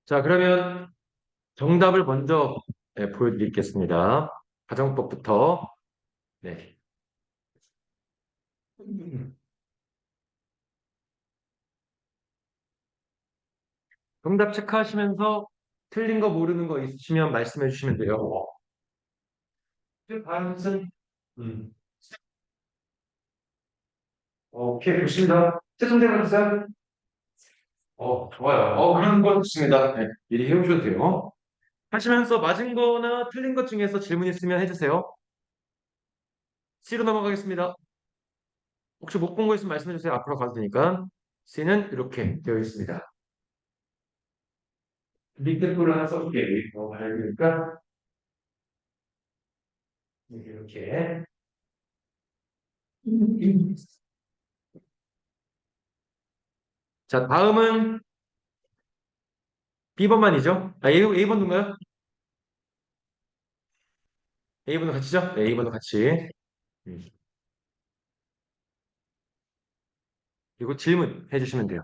자, 그러면 정답을 먼저 보여드리겠습니다. 가정법부터. 네. 정답 체크하시면서 틀린 거 모르는 거 있으시면 말씀해 주시면 돼요. 다음 은 오케이, 좋습니다. 최종대로 좋아요. 그런 거 좋습니다. 네, 미리 해오셔도 돼요. 하시면서 맞은 거나 틀린 것 중에서 질문 있으면 해주세요. C로 넘어가겠습니다. 혹시 못 본 거 있으면 말씀해 주세요. 앞으로 가도 되니까. C는 이렇게 되어 있습니다. 밑에 거를 하나 써볼게요. 밝으니까 이렇게. 자, 다음은 B번만이죠. A번 누가요? A번도 같이죠? 네, A번도 같이. 음. 그리고 질문 해주시면 돼요.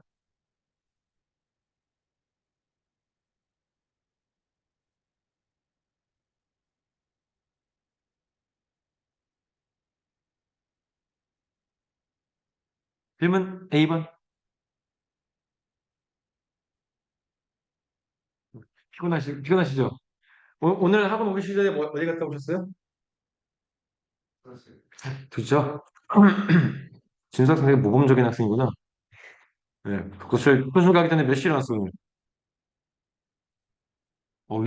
질문 A번. 피곤하시죠? 오늘 학원 오기 전에 어디 갔다 오셨어요? 그죠? 진석 선생님 모범적인 학생이구나. 네. 독서실 가기 전에 몇 시에 일어났어, 오늘?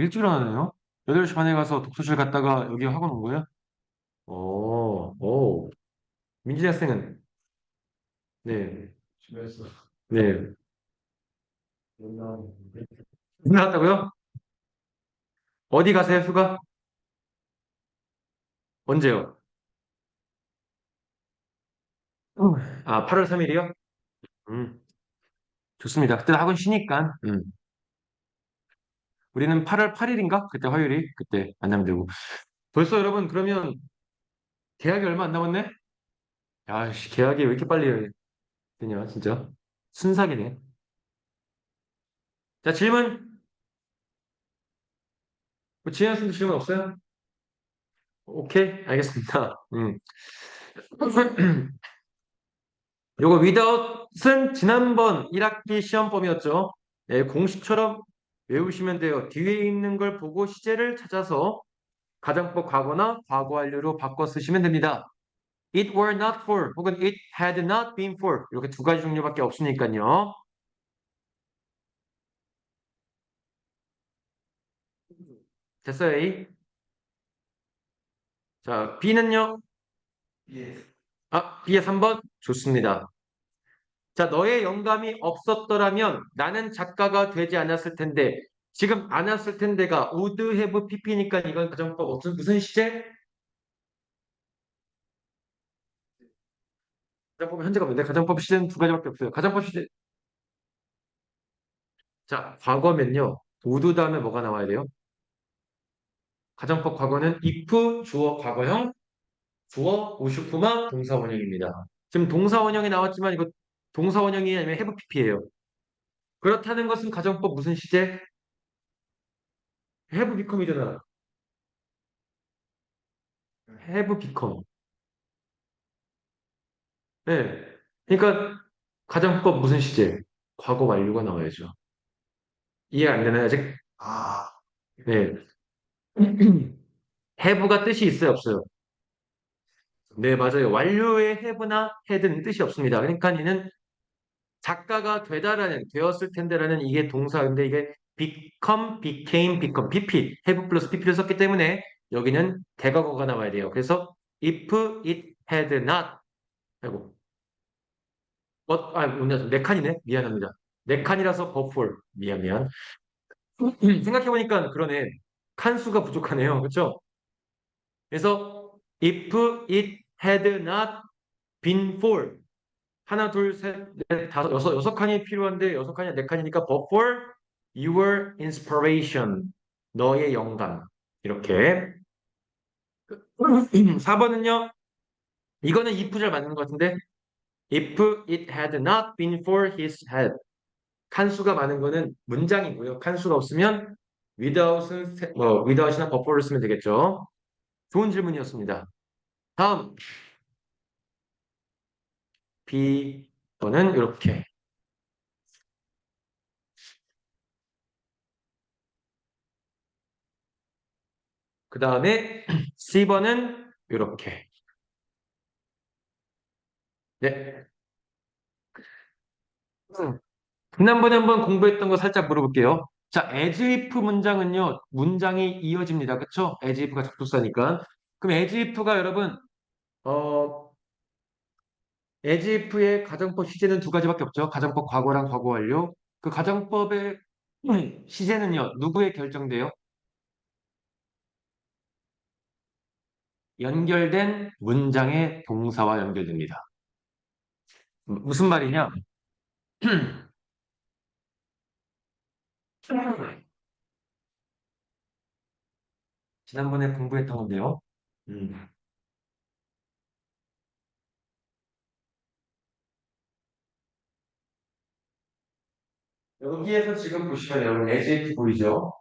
일찍 일어나네요? 8시 반에 가서 독서실 갔다가 여기 학원 온 거예요? 오. 민지 학생은? 네. 집에서. 네. 나왔다고요? 어디 가세요, 휴가? 언제요? 8월 3일이요? 음, 좋습니다. 그때 학원 쉬니까. 우리는 8월 8일인가? 그때 화요일이? 그때 만나면 되고. 벌써 여러분, 그러면 계약이 얼마 안 남았네? 야, 씨, 계약이 왜 이렇게 빨리 되냐, 진짜. 순삭이네. 자, 질문. 뭐 지현 씨도 질문 없어요? 오케이, 알겠습니다. 요거 without은 지난번 1학기 시험범위였죠. 네, 공식처럼 외우시면 돼요. 뒤에 있는 걸 보고 시제를 찾아서 가정법 과거나 과거 완료로 바꿔 쓰시면 됩니다. It were not for 혹은 it had not been for 이렇게 두 가지 종류밖에 없으니까요. 됐어요, A? 자, B는요? B의 3번? 좋습니다. 자, 너의 영감이 없었더라면 나는 작가가 되지 않았을 텐데 지금 안 왔을 텐데가 would have pp니까 이건 가정법 무슨 시제? 가정법 현재가 없는데 가정법 시제는 두 가지밖에 없어요. 가정법 시제. 자, 과거면요. would 다음에 뭐가 나와야 돼요? 가정법 과거는 if 주어 과거형 주어 우슈쿠마 동사원형입니다. 지금 동사원형이 나왔지만 이거 동사원형이 아니면 have pp예요. 그렇다는 것은 가정법 무슨 시제? have become이잖아. have become. 네. 그러니까 가정법 무슨 시제? 과거 완료가 나와야죠. 이해 안 되나요, 아직? 네. have가 뜻이 있어요, 없어요? 네, 맞아요. 완료의 have나 had는 뜻이 없습니다. 그러니까 이는 작가가 되었을 텐데라는 이게 동사인데 이게 become, became, become, pp, have 플러스 pp를 썼기 때문에 여기는 대과거가 나와야 돼요. 그래서 if it had not 하고 오늘 네 칸이네. 미안합니다. 네 칸이라서 before 미안. 생각해보니까 그러네. 칸수가 부족하네요. 그렇죠? 그래서 if it had not been for 하나, 둘, 셋, 넷, 다섯, 여섯 칸이 필요한데 여섯 칸이 네 칸이니까 but for your inspiration 너의 영감 이렇게 4번은요 이거는 if 잘 맞는 것 같은데 if it had not been for his head 칸수가 많은 거는 문장이고요. 칸수가 없으면 without은 without이나 버퍼를 쓰면 되겠죠. 좋은 질문이었습니다. 다음 B번은 이렇게. 그 다음에 C번은 이렇게. 네. 지난번에 한번 공부했던 거 살짝 물어볼게요. 자, as if 문장은요, 문장이 이어집니다. 그쵸? as if가 접속사니까. 그럼 as if가 여러분, 어, as if의 가정법 시제는 두 가지밖에 없죠. 가정법 과거랑 과거 완료. 그 가정법의 시제는요, 누구에 결정돼요? 연결된 문장의 동사와 연결됩니다. 무슨 말이냐? 지난번에 공부했던 건데요. 음, 여기에서 지금 보시면 여러분 as if 보이죠?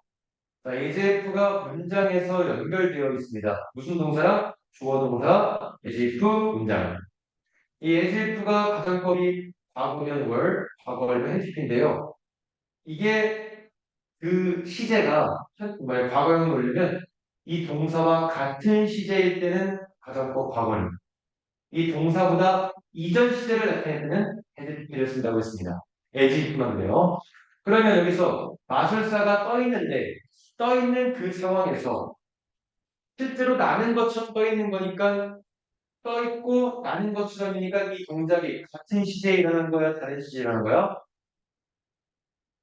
자, AJF가 문장에서 연결되어 있습니다. 무슨 동사랑? 주어 동사, AJF 문장. 이 AJF가 가정법이 과거면 were, 과거면 have 인데요. 이게 그 시제가 과거형을 올리면 이 동사와 같은 시제일 때는 가정법 과거형. 이 동사보다 이전 시제를 나타낼 때는 has를 쓴다고 했습니다. AJF만 그래요. 그러면 여기서 마술사가 떠 있는 그 상황에서 실제로 나는 것처럼 떠 있는 거니까 떠 있고 나는 것처럼이니까 이 동작이 같은 시제에 일어난 거야, 다른 시제에 일어난 거야?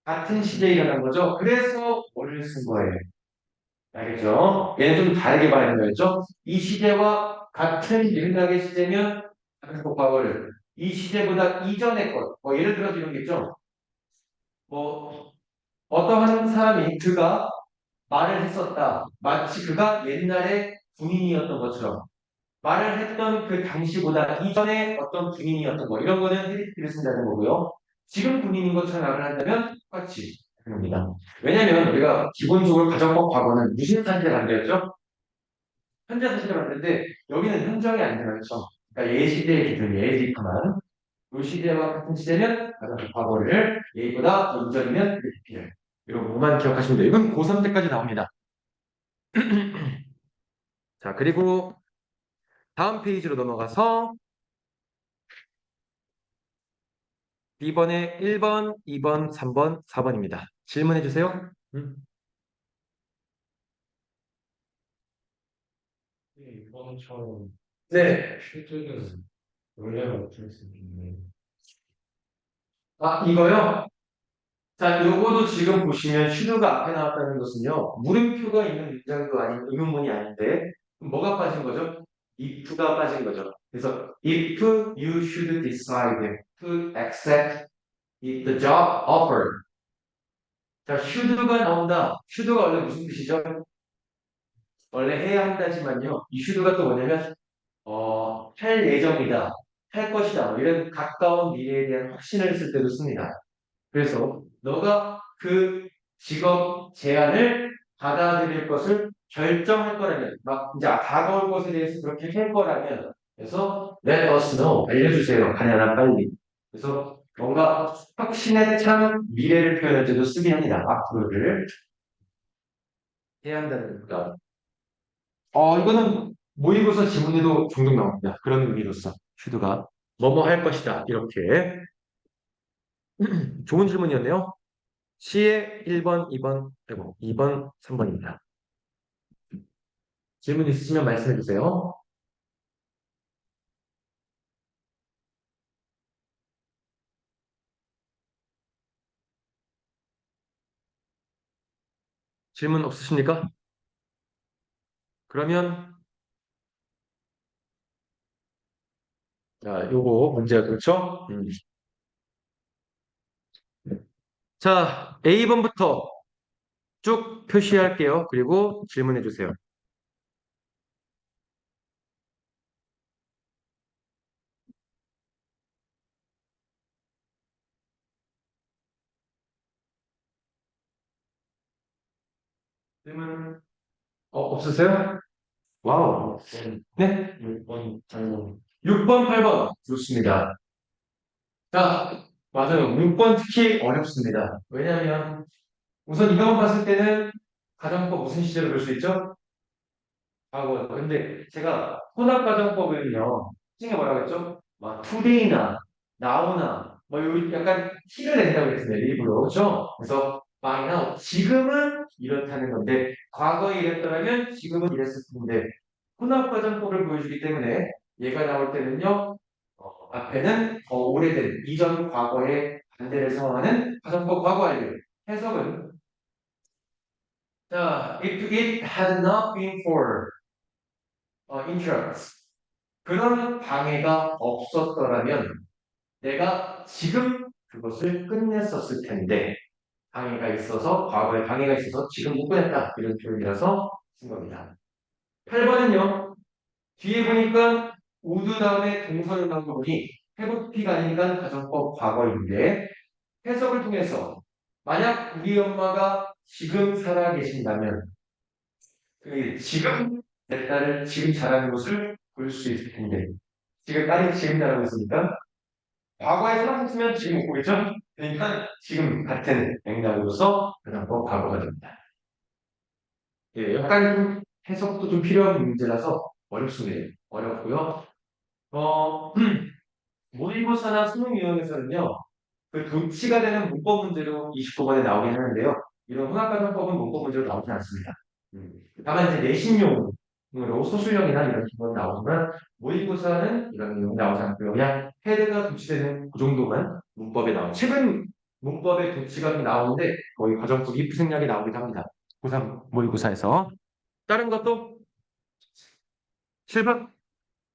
같은 시제에 일어난 거죠. 그래서 뭐를 쓴 거예요. 알겠죠? 얘는 좀 다르게 봐야 되는 거죠. 이 시제와 같은 맥락의 시제면 한국 과거를 이 시제보다 이전의 것, 뭐 예를 들어서 이런 게 있죠. 뭐 어떠한 사람이 그가 말을 했었다. 마치 그가 옛날에 군인이었던 것처럼. 말을 했던 그 당시보다 이전에 어떤 군인이었던 거 이런 거는 헤리티를 쓴다는 거고요. 지금 군인인 것처럼 말을 한다면 똑같이 합니다. 왜냐하면 우리가 기본적으로 가정법 과거는 무슨 사실을 만들었죠? 현재 사실을 만드는데 여기는 현정이 아니잖아요. 그렇죠? 그러니까 예시대의 기준 예시만 요 시대와 같은 시대면 가정법 과거를 예보다 더 이전이면 헤리티를 이런 거만 기억하시면 돼요. 이건 고3 때까지 나옵니다. 자, 그리고 다음 페이지로 넘어가서 B번에 1번, 2번, 3번, 4번입니다. 질문해 주세요. 이번처럼 네. 실제는 원래는 어떻게 쓰는데? 아, 이거요? 자, 요거도 지금 보시면 슈드가 앞에 나왔다는 것은요. 물음표가 있는 문장도 아닌 의문문이 아닌데 뭐가 빠진 거죠? if가 빠진 거죠. 그래서 if you should decide to accept the job offer. 자, should가 나온다. should가 원래 무슨 뜻이죠? 원래 해야 한다지만요. 이 should가 또 뭐냐면 할 예정이다, 할 것이다, 뭐 이런 가까운 미래에 대한 확신을 쓸 때도 씁니다. 그래서 너가 그 직업 제안을 받아들일 것을 결정할 거라면, 막 이제 다가올 것에 대해서 그렇게 할 거라면, 그래서 let us know, 알려주세요, 가능한 빨리. 그래서 뭔가 확신에 찬 미래를 표현할 때도 쓰긴 합니다. 앞으로를 해야 한다는 거다. 이거는 모의고사 지문에도 종종 나옵니다. 그런 의미로서 슈드가 뭐뭐 할 것이다. 이렇게 좋은 질문이었네요. C의 1번, 2번, 그리고 2번, 3번입니다. 질문 있으시면 말씀해 주세요. 질문 없으십니까? 그러면 요거 문제가 그렇죠? 자, A번부터 쭉 표시할게요. 그리고 질문해 주세요. 질문 없으세요? 와우. 네? 6번, 8번. 6번, 8번. 좋습니다. 자, 맞아요. 6번 특히 어렵습니다. 왜냐하면 우선 이것만 봤을 때는 가정법 무슨 시제로 볼 수 있죠? 과거. 근데 제가 혼합가정법은요, 특징이 뭐라고 했죠? 막 toDay나 now나 뭐 약간 티를 낸다고 했습니다. 일부러. 그렇죠? 그래서 by now 지금은 이렇다는 건데 과거에 이랬더라면 지금은 이랬을 텐데 혼합가정법을 보여주기 때문에 얘가 나올 때는요, 앞에는 더 오래된 이전 과거의 반대를 상황하는 가정법 과거 완료. 해석은 자, if it had not been for interrupts. 그런 방해가 없었더라면 내가 지금 그것을 끝냈었을 텐데 방해가 있어서 과거에 방해가 있어서 지금 못 끝냈다 이런 표현이라서 쓴 겁니다. 8번은요. 뒤에 보니까 우드 다음에 동사를 넣은 거 보니 회복피가 아니니까 가정법 과거인데 해석을 통해서 만약 우리 엄마가 지금 살아 계신다면 그 지금 내 딸을 지금 잘하는 것을 볼 수 있을 텐데 지금 딸이 지금 잘하고 있으니까 과거에 살았으면 지금 못 보겠죠? 그러니까 지금 같은 맥락으로서 가정법 과거가 됩니다. 예, 약간 좀 해석도 좀 필요한 문제라서 어렵습니다. 어렵고요. 어, 모의고사나 수능위원회에서는요, 그 도치가 되는 문법 문제로 29번에 나오긴 하는데요. 이런 혼합가정법은 문법 문제로 나오지 않습니다. 음. 다만 이제 내신용으로 소수형이나 이런 기본 나오지만 모의고사는 이런 내용이 나오지 않고요. 그냥 헤드가 도치되는 그 정도만 문법에 나오고 최근 문법에 도치가 나오는데 거의 가정법 if 생략이 나오기도 합니다. 고3 모의고사에서 다른 것도 7번?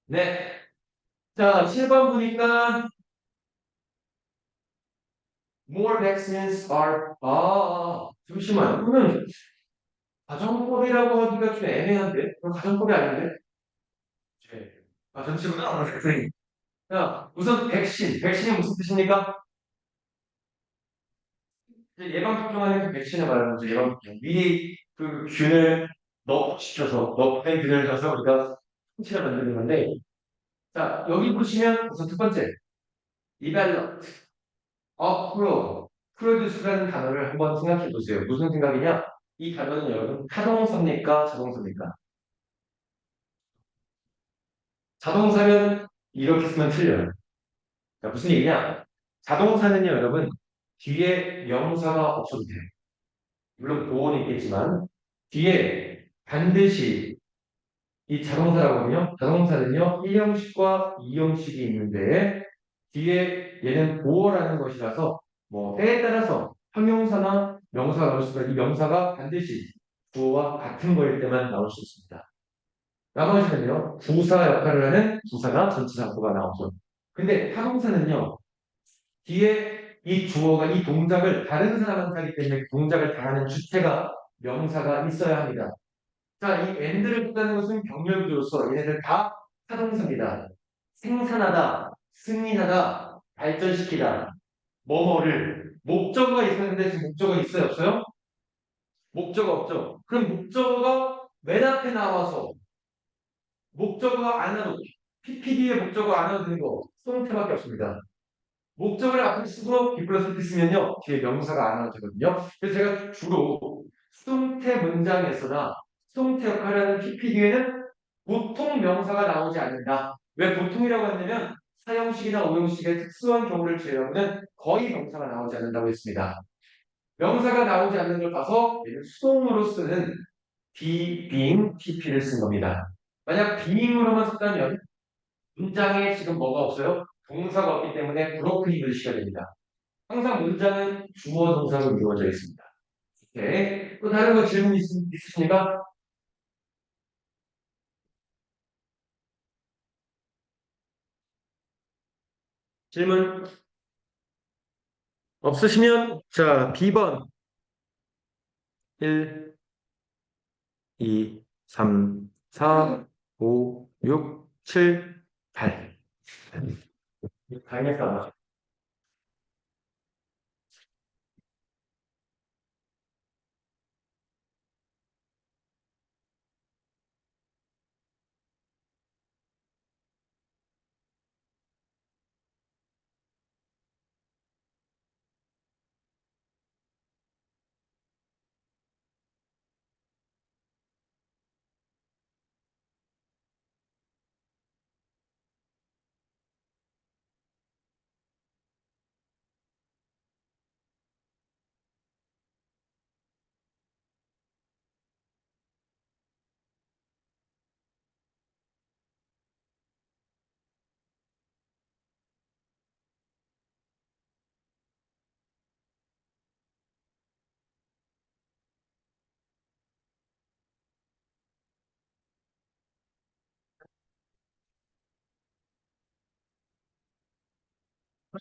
네. 자, 7번 보니까 more vaccines are 잠시만. 그러면 가정법이라고 하기가 좀 애매한데? 그럼 가정법이 아닌데? 네. 아, 잠시만요. 선생님. 자, 우선 백신이 무슨 뜻입니까? 이제 예방접종하는 그 백신을 말하는 거죠. 예방접종. 미리 그 균을 넣시켜서 넣는 균을 넣어서 우리가 항체를 만드는 건데, 자, 여기 보시면 우선 첫 번째, developed, 프로듀스라는 단어를 한번 생각해 보세요. 무슨 생각이냐? 이 단어는 여러분 타동사입니까? 자동사입니까? 자동사면 이렇게 쓰면 틀려요. 그러니까 무슨 얘기냐? 자동사는요, 여러분, 뒤에 명사가 없어도 돼요. 물론 보호는 있겠지만, 뒤에 반드시 이 자동사라고는요, 자동사는요, 1형식과 2형식이 있는데, 뒤에 얘는 보어라는 것이라서, 뭐, 때에 따라서 형용사나 명사가 나올 수가, 이 명사가 반드시 주어와 같은 거일 때만 나올 수 있습니다. 나머지는요, 부사 역할을 하는 부사나 전치사구가 나오죠. 근데 타동사는요, 뒤에 이 주어가 이 동작을 다른 사람한테 하기 때문에 그 동작을 당하는 주체가 명사가 있어야 합니다. 자, 이 and를 쓴다는 것은 병렬구조로서 얘네들 다 타동사입니다. 생산하다, 승인하다, 발전시키다, 뭐뭐를 목적어가 있었는데 지금 목적어 있어요, 없어요? 목적어 없죠. 그럼 목적어가 맨 앞에 나와서 목적어가 안 와도 PPD의 목적어 안 와도 되는 거 수동태밖에 없습니다. 목적을 앞에 쓰고 B 플러스 P 쓰면요 뒤에 명사가 안 와도 되거든요. 그래서 제가 주로 수동태 문장에서나 수동태 역할을 하는 PPD에는 보통 명사가 나오지 않는다. 왜 보통이라고 했냐면 사형식이나 오형식의 특수한 경우를 제외하고는 거의 명사가 나오지 않는다고 했습니다. 명사가 나오지 않는 걸 봐서 얘는 수동으로 쓰는 being, PP를 쓴 겁니다. 만약 being으로만 썼다면 문장에 지금 뭐가 없어요? 동사가 없기 때문에 브로큰 잉글리시가 됩니다. 항상 문장은 주어 동사로 이루어져 있습니다. 오케이. 또 다른 거 질문 있으십니까? 질문 없으시면 자 B번 1, 2, 3, 4, 5, 6, 7, 8 알겠다.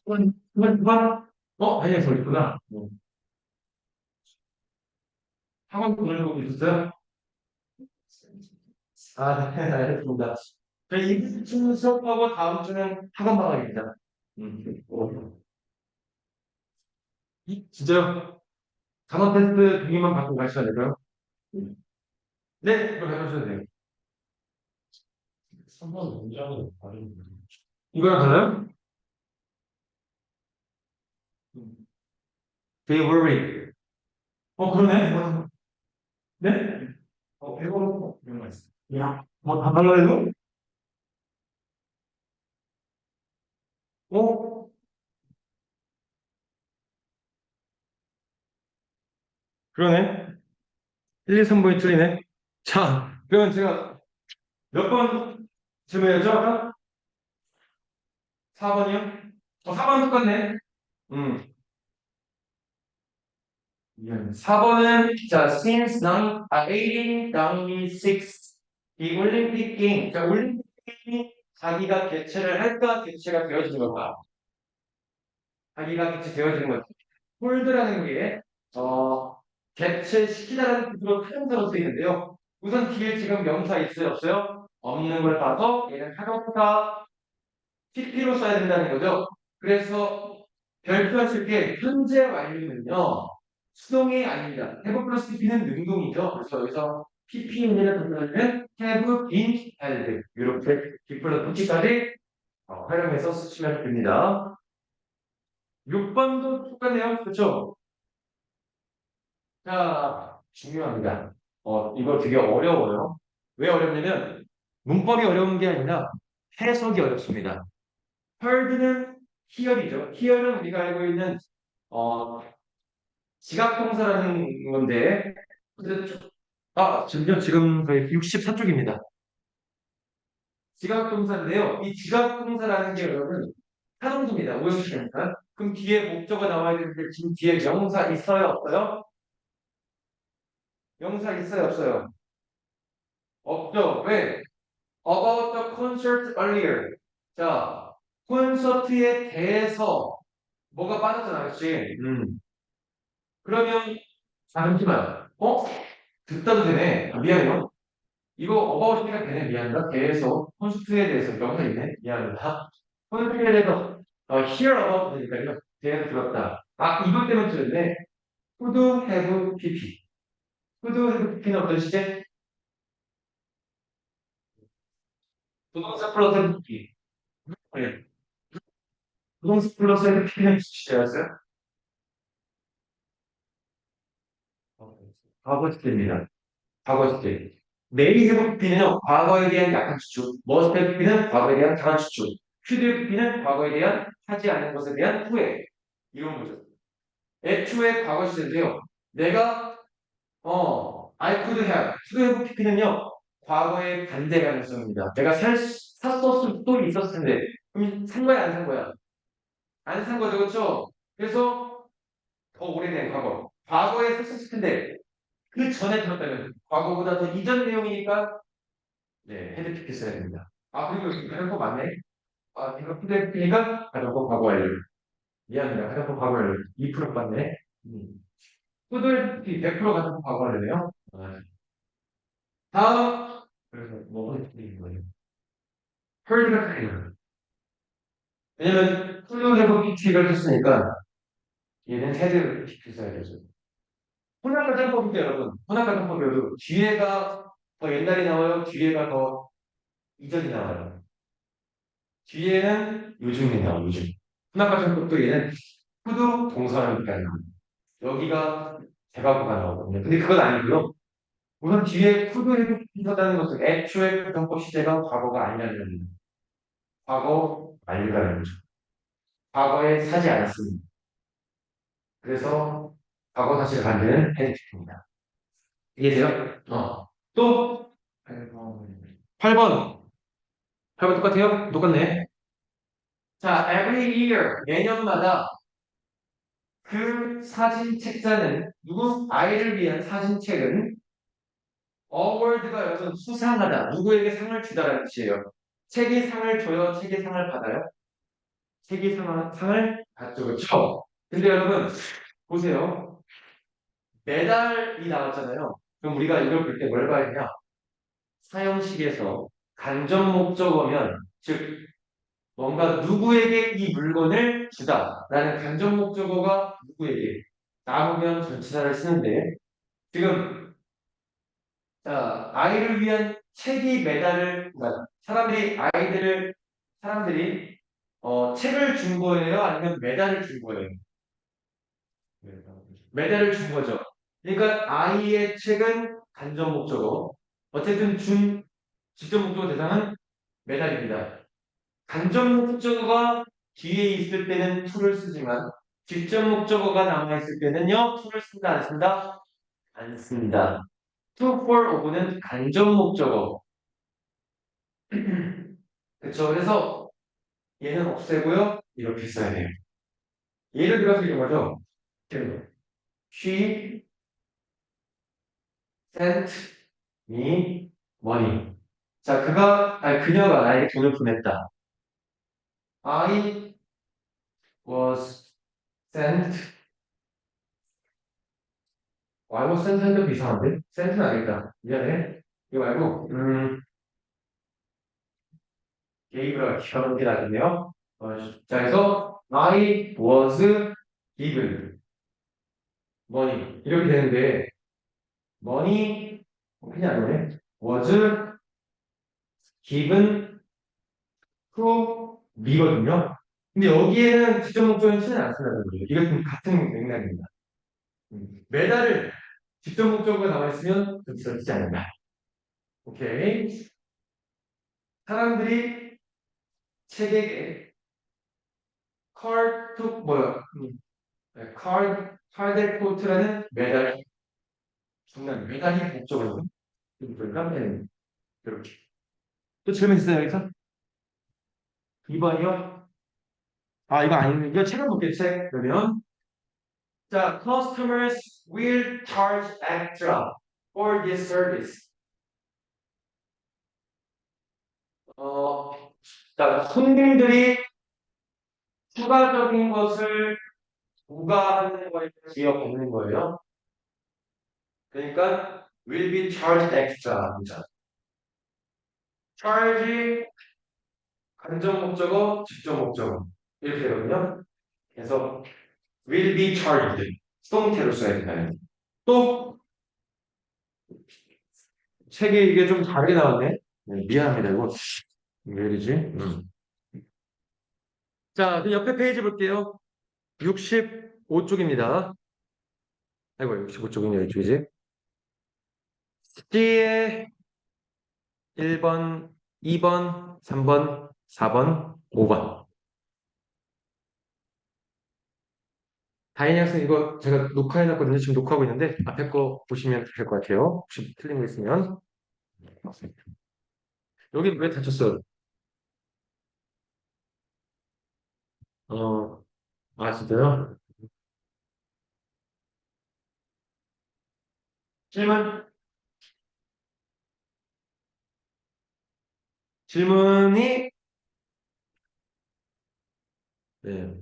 그만. 아니야, 저 있구나. 학원 보내고 있었어요? 네, 알겠습니다. 저희 이번 주는 수업하고 다음 주는 학원 방학입니다. 진짜요? 단어 테스트 2개만 받고 가셔야 될까요? 네, 그거 해주셔도 돼요. 3번 문장은 다른 이거랑 달라요? They worry. 그러네. 네? 이거 이런 거 있어. 야, 다 달라요? 어? 그러네. 1, 2, 3번이 틀리네. 자, 그러면 제가 몇 번 질문했죠? 아까? 4번이요? 4번 똑같네. 음. 4번은 자, since 1896 이 올림픽 게임, 자, 올림픽 게임이 자기가 개최를 할까 개최가 되어지는 건가? 자기가 개최되어지는 건가? 홀드라는 게 개최시키다라는 뜻으로 타동사로 쓰이는데요. 우선 뒤에 지금 명사 있어요, 없어요? 없는 걸 봐서 얘는 타동사 TP로 써야 된다는 거죠. 그래서 별표하실 게 현재 완료는요. 수동이 아닙니다. have 플러스 TP는 능동이죠. 그래서 여기서 PPN이라는 단어는 have been held 이렇게 B 플러스 P까지 활용해서 쓰시면 됩니다. 6번도 똑같네요. 그렇죠? 자, 중요합니다. 이거 되게 어려워요. 왜 어렵냐면 문법이 어려운 게 아니라 해석이 어렵습니다. heard는 hear이죠. hear는 우리가 알고 있는 어, 지각동사라는 건데 지금 저희 64쪽입니다. 지각동사인데요. 이 지각동사라는 게 여러분 타동사입니다. 오형식이니까. 그럼 뒤에 목적어가 나와야 되는데 지금 뒤에 명사 있어요? 없어요? 명사 있어요? 없어요? 없죠. 왜? About the concert earlier. 자, 콘서트에 대해서 뭐가 빠졌잖아, 그치? 그러면 잠시만. 듣다도 되네. 미안해요. 이거 어바웃이가 되네. 미안하다. 대해서 콘서트에 대해서 명사 있네. 미안하다. 콘서트에 대해서 hear about 되니까요. 대해서 들었다. 이것 때문에 들었네. Could have PP. Could have PP는 어떤 시제? 부동사 플러스 PP. 네. 부동사 플러스 PP는 무슨 시제였어요? 과거 시제입니다. 과거 시제. may have PP는요. 과거에 대한 약한 추측. must have PP는 과거에 대한 강한 추측. should have PP는 과거에 대한 하지 않은 것에 대한 후회. 이런 거죠. 애초에 과거 시제인데요. 내가 I could have, could have PP는요. 과거의 반대 가능성입니다. 내가 샀었을 수도 있었을 텐데 그럼 산 거야 안 산 거야? 안 산 거죠, 그렇죠? 그래서 더 오래된 과거. 과거에 샀었을 텐데 그 전에 들었다면 과거보다 더 이전 내용이니까 네, 헤드 PP 써야 됩니다. 그리고 여기 가정법 맞네. 이거 헤드 PP니까 가정법 과거 완료. 미안합니다. 가정법 과거 완료. 2% 맞네. 후들 100% 가정법 과거 완료네요. 다음 그래서 뭐가 있는 거예요? 헐드가 크리어. 왜냐면 훌륭해고 PT를 했으니까 얘는 헤드 PT 써야 되죠. 혼합가정법인데 여러분, 혼합가정법이어도 뒤에가 더 옛날이 나와요. 뒤에가 더 이전이 나와요. 뒤에는 요즘이 나와요. 요즘. 혼합가정법도 얘는 후도 동사라니까 나와요. 여기가 대과거가 나오거든요. 근데 그건 아니고요. 우선 뒤에 후도 헤드 PT다는 것은 애초에 그 정법 시제가 과거가 아니라는 겁니다. 과거 완료라는 거죠. 과거에 사지 않았습니다. 그래서 과거 사실을 만드는 헤드입니다. 이해돼요? 또 8번. 8번 똑같아요? 똑같네. 자, every year 매년마다 그 사진 책자는 누구? 아이를 위한 사진책은 award가 여기서 수상하다. 누구에게 상을 주다라는 뜻이에요. 책이 상을 줘요? 책이 상을 받아요? 상을 받죠. 그렇죠? 근데 여러분 보세요. 메달이 나왔잖아요. 그럼 우리가 이걸 볼 때 뭘 봐야 되냐? 사형식에서 간접 목적어면 즉 뭔가 누구에게 이 물건을 주다라는 간접 목적어가 누구에게 나오면 전치사를 쓰는데 지금 자, 아이를 위한 책이 메달을 그러니까 사람들이 책을 준 거예요? 아니면 메달을 준 거예요? 메달을 준 거죠. 그러니까 아이의 책은 간접 목적어. 어쨌든 준 직접 목적어 대상은 메달입니다. 간접 목적어가 뒤에 있을 때는 to를 쓰지만 직접 목적어가 남아있을 때는요, to를 쓴다, 안 쓴다? 안 씁니다. to, for, of는 간접 목적어. 그렇죠. 그래서 얘는 없애고요. 이렇게 써야 돼요. 예를 들어서 이런 거죠. She sent me money. 자, 그녀가 나에게 돈을 보냈다. I was sent. I was sent도 이상한데? sent는 아니다. 미안해. 이거 말고, gave가 기가 막히게 나겠네요. 자, 그래서 I was given money. 이렇게 되는데, money, 그냥 안 오네. was given to me거든요. 근데 여기에는 직접 목적인 치는 안 쓴다는 거죠. 이것은 같은 맥락입니다. 메달을 직접 목적어가 나와 있으면 쓰지 않는다. 오케이. 사람들이 책에게 카드 코트라는 메달이 목적어로 이렇게. 또 질문 있어요, 여기서? 2번이요? 아, 이거 아니네. 이거 책을 볼게요, 책. 그러면. 자, customers will charge extra for this service. 어, 자, 손님들이 추가적인 것을 부과하는 거에 기여받는 거예요. 그러니까 will be charged extra. charge 간접 목적어, 직접 목적어 이렇게 되거든요. 그래서 will be charged 수동태로 써야 된다. 또 책에 이게 좀 다르게 나왔네. 네, 미안합니다. 이거 왜 이러지? 자, 그 옆에 페이지 볼게요. 65쪽입니다. 아이고, 65쪽이네요. 이쪽이지. C의 1번, 2번, 3번, 4번, 5번. 다인이 학생 이거 제가 녹화해놨거든요. 지금 녹화하고 있는데 앞에 거 보시면 될 것 같아요. 혹시 틀린 거 있으면. 여기 왜 다쳤어요? 어, 아, 진짜요? 질문? 질문이, 네,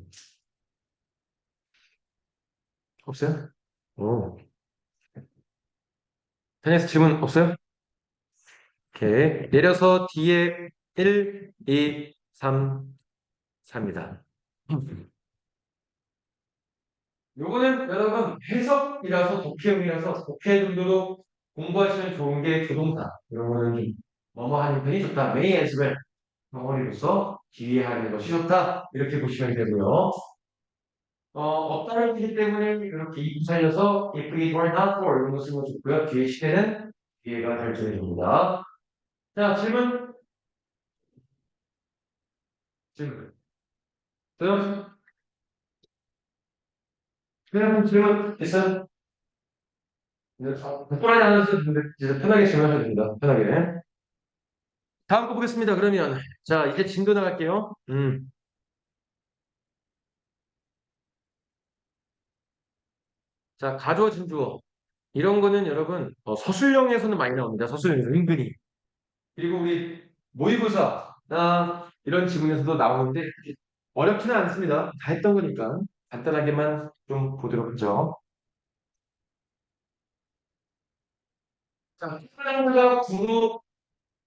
없어요? 오. 다니엘스 질문 없어요? 오케이. 내려서 뒤에 1, 2, 3, 4입니다. 요거는 여러분 해석이라서 독해용이라서 독해 정도로 공부하시면 좋은 게 조동사. 이런 거는 좀 뭐뭐 하는 편이 좋다. may as well. 덩어리로서 기회하는 것이 좋다. 이렇게 보시면 되고요. 없다를 뜻이기 때문에 이렇게 입 살려서 if it were not for 이런 거 쓰면 좋고요. 뒤에 시대는 기회가 결정됩니다. 자, 질문. 그럼, 질문 있어요? 불안이 안 하셔도 되는데, 이제 편하게 질문하셔도 됩니다. 편하게. 다음 거 보겠습니다. 그러면. 자, 이제 진도 나갈게요. 자, 가주어, 진주어. 이런 거는 여러분, 서술형에서는 많이 나옵니다. 서술형에서 은근히. 그리고 우리 모의고사, 이런 지문에서도 나오는데, 어렵지는 않습니다. 다 했던 거니까 간단하게만 좀 보도록 하죠. 자, 사람과 구로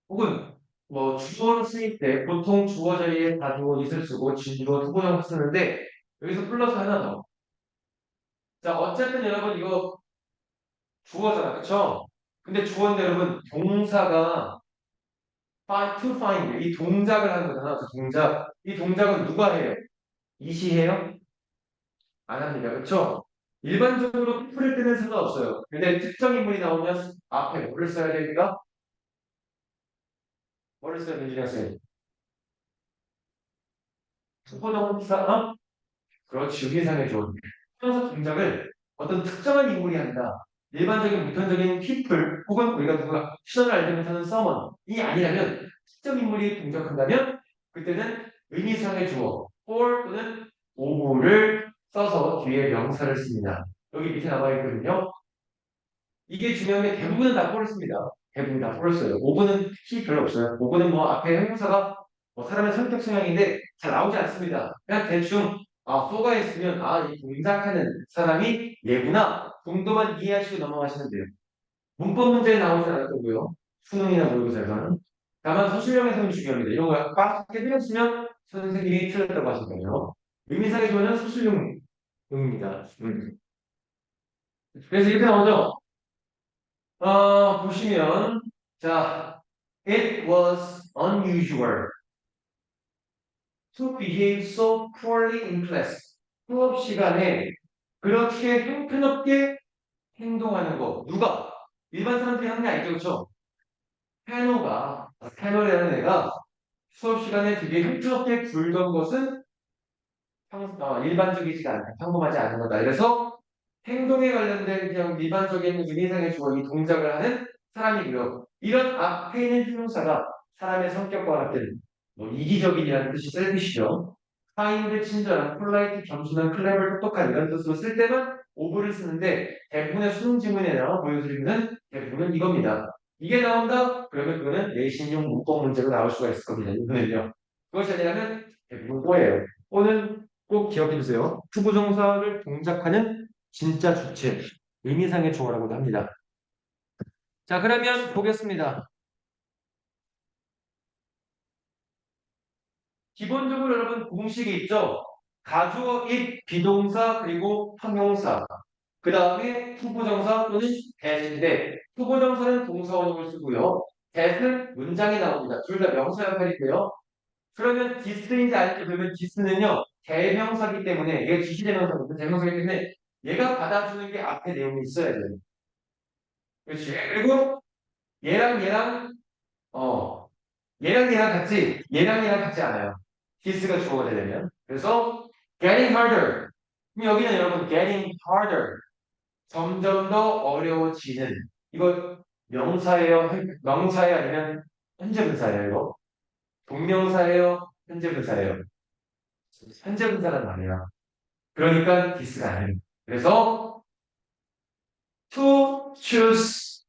혹은 뭐 주어를 쓰일 때 보통 주어 자리에 가주어 있을 쓰고 진주어 투부정 쓰는데 여기서 플러스 하나 더. 자, 어쨌든 여러분 이거 주어잖아, 그쵸? 근데 주어인데 여러분 동사가 to find 이 동작을 하는 거잖아. 그 동작. 이 동작은 누가 해요? 이시 해요? 안 합니다. 그쵸? 일반적으로 풀을 때는 상관없어요. 근데 특정 인물이 나오면 앞에 뭐를 써야 됩니까? 뭐를 써야 되는지 아세요? 투부정사, 어? 그렇지, 의미상해줘. 형용사 동작을 어떤 특정한 인물이 한다. 일반적인 보편적인 people 혹은 우리가 누가 시선을 알지 못하는 someone이 아니라면 특정 인물이 동작한다면 그때는 의미상의 주어 for 또는 오브를 써서 뒤에 명사를 씁니다. 여기 밑에 나와 있거든요. 이게 중요한 게 대부분은 다 for를 씁니다. 대부분 다 for를 써요. 오브는 특히 별로 없어요. 오브는 뭐 앞에 형용사가 뭐 사람의 성격 성향인데 잘 나오지 않습니다. 그냥 대충 for가 있으면 이 동작하는 사람이 얘구나 정도만 이해하시고 넘어가시면 돼요. 문법 문제에 나오지 않을 거고요. 수능이나 모의고사에서는. 다만 서술형에서는 중요합니다. 이런 거 빡게 틀렸으면 선생님이 틀렸다고 하실 거예요. 의미상의 조언은 서술형입니다. 그래서 이렇게 나오죠. 보시면 자, it was unusual to behave so poorly in class. 수업 시간에 그렇게 형편없게 행동하는 거. 누가? 일반 사람들이 하는 게 아니죠, 그렇죠? 페노라는 애가 수업 시간에 되게 형편없게 굴던 것은 일반적이지가 않다. 평범하지 않은 거다. 그래서 행동에 관련된 그냥 일반적인 의미상의 주어 이 동작을 하는 사람이고요. 이런 앞에 있는 형용사가 사람의 성격과 같은 뭐 이기적인이라는 뜻이 셀피시죠. 카인드, 친절한, 폴라이트, 겸손한, 클레버, 똑똑한 이런 뜻으로 쓸 때만 오브를 쓰는데 대부분의 수능 지문에나 보여드리는 대부분은 이겁니다. 이게 나온다? 그러면 그거는 내신용 문법 문제로 나올 수가 있을 겁니다. 이거는요. 그것이 아니라면 대부분 꼬예요. 꼬는 꼭 기억해 주세요. 투부정사를 동작하는 진짜 주체, 의미상의 주어라고도 합니다. 자, 그러면 보겠습니다. 기본적으로 여러분 공식이 있죠? 가주어, 잇, 비동사, 그리고 형용사. 그 다음에 투부정사 또는 대신데 투부정사는 동사원형을 쓰고요. 대는 문장이 나옵니다. 둘 다 명사 역할인데요. 그러면 디스인지 아닐지 그러면 디스는요. 대명사기 때문에 얘가 지시대명사거든요. 대명사기 때문에 얘가 받아주는 게 앞에 내용이 있어야 돼요. 그렇지. 그리고 얘랑 얘랑 어 얘랑 같지 않아요. 디스가 주어가 되려면. 그래서 getting harder. 그럼 여기는 여러분 getting harder. 점점 더 어려워지는. 이거 명사예요? 명사예요? 아니면 현재 분사예요? 이거? 동명사예요? 현재 분사예요? 현재 분사란 말이야. 그러니까 디스가 아니에요. 그래서 to choose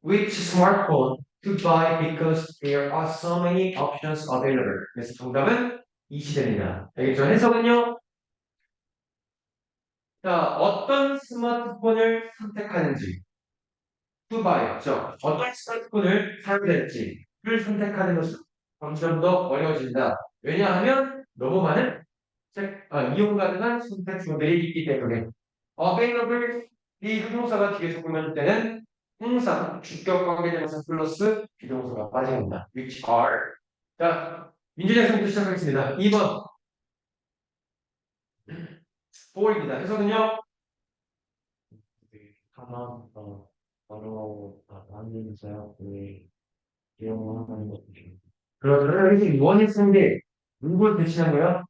which smartphone to buy because there are so many options available. 그래서 정답은 이 시대입니다. 알겠죠? 해석은요. 자, 어떤 스마트폰을 선택하는지 to buy였죠. 어떤 스마트폰을 사야 될지를 선택하는 것은 점점 더 어려워진다. 왜냐하면 너무 많은 이용 가능한 선택지들이 있기 때문에 available 이 형용사가 뒤에 적으면 때는 항상 주격 관계대명사 플러스 비동사가 빠집니다. which are 자 민준이 학생부터 시작하겠습니다. 2번 4입니다. 해석은요? 하나 바로 만들면서요. 이용하는 것도 그렇죠. 여기서 원이 쓴 게 누굴 대신한 거야?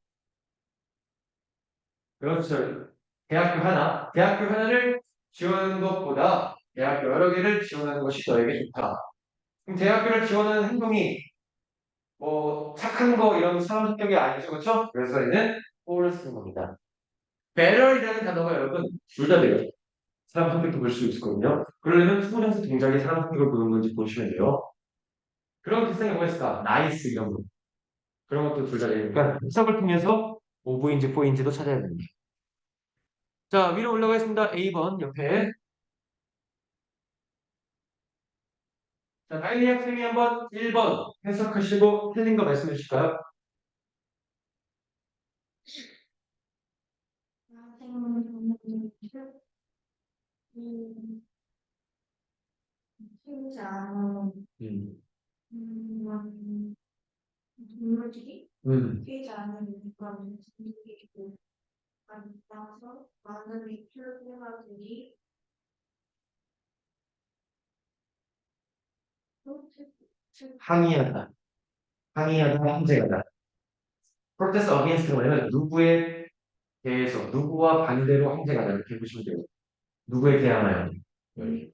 그렇죠. 대학교 하나를 지원하는 것보다 대학교 여러 개를 지원하는 것이 너에게 좋다. 그럼 대학교를 지원하는 행동이 뭐 착한 거 이런 사람 성격이 아니죠, 그렇죠? 그래서 얘는 for를 쓰는 겁니다. better이라는 단어가 여러분 둘 다 돼요. 사람 성격도 볼 수 있거든요. 그러려면 투부정사 동작이 사람 성격을 보는 건지 보시면 돼요. 그런 비슷한 게 뭐가 있을까? nice 이런 거. 그런 것도 둘 다 되니까 해석을 통해서 오브인지 포인지도 찾아야 됩니다. 자, 위로 올라가겠습니다. A번 옆에. 자, 나일리 학생이 한번 1번 해석하시고 틀린 거 말씀해 주실까요? 음, 동물들이 피지 않은 그런 분위기고 따라서 많은 미끌레마들이 항의하다. 항의하다, 항쟁하다. protest against가 뭐냐면 누구에 대해서, 누구와 반대로 항쟁하다. 이렇게 보시면 돼요. 누구에 대항하여. 여기.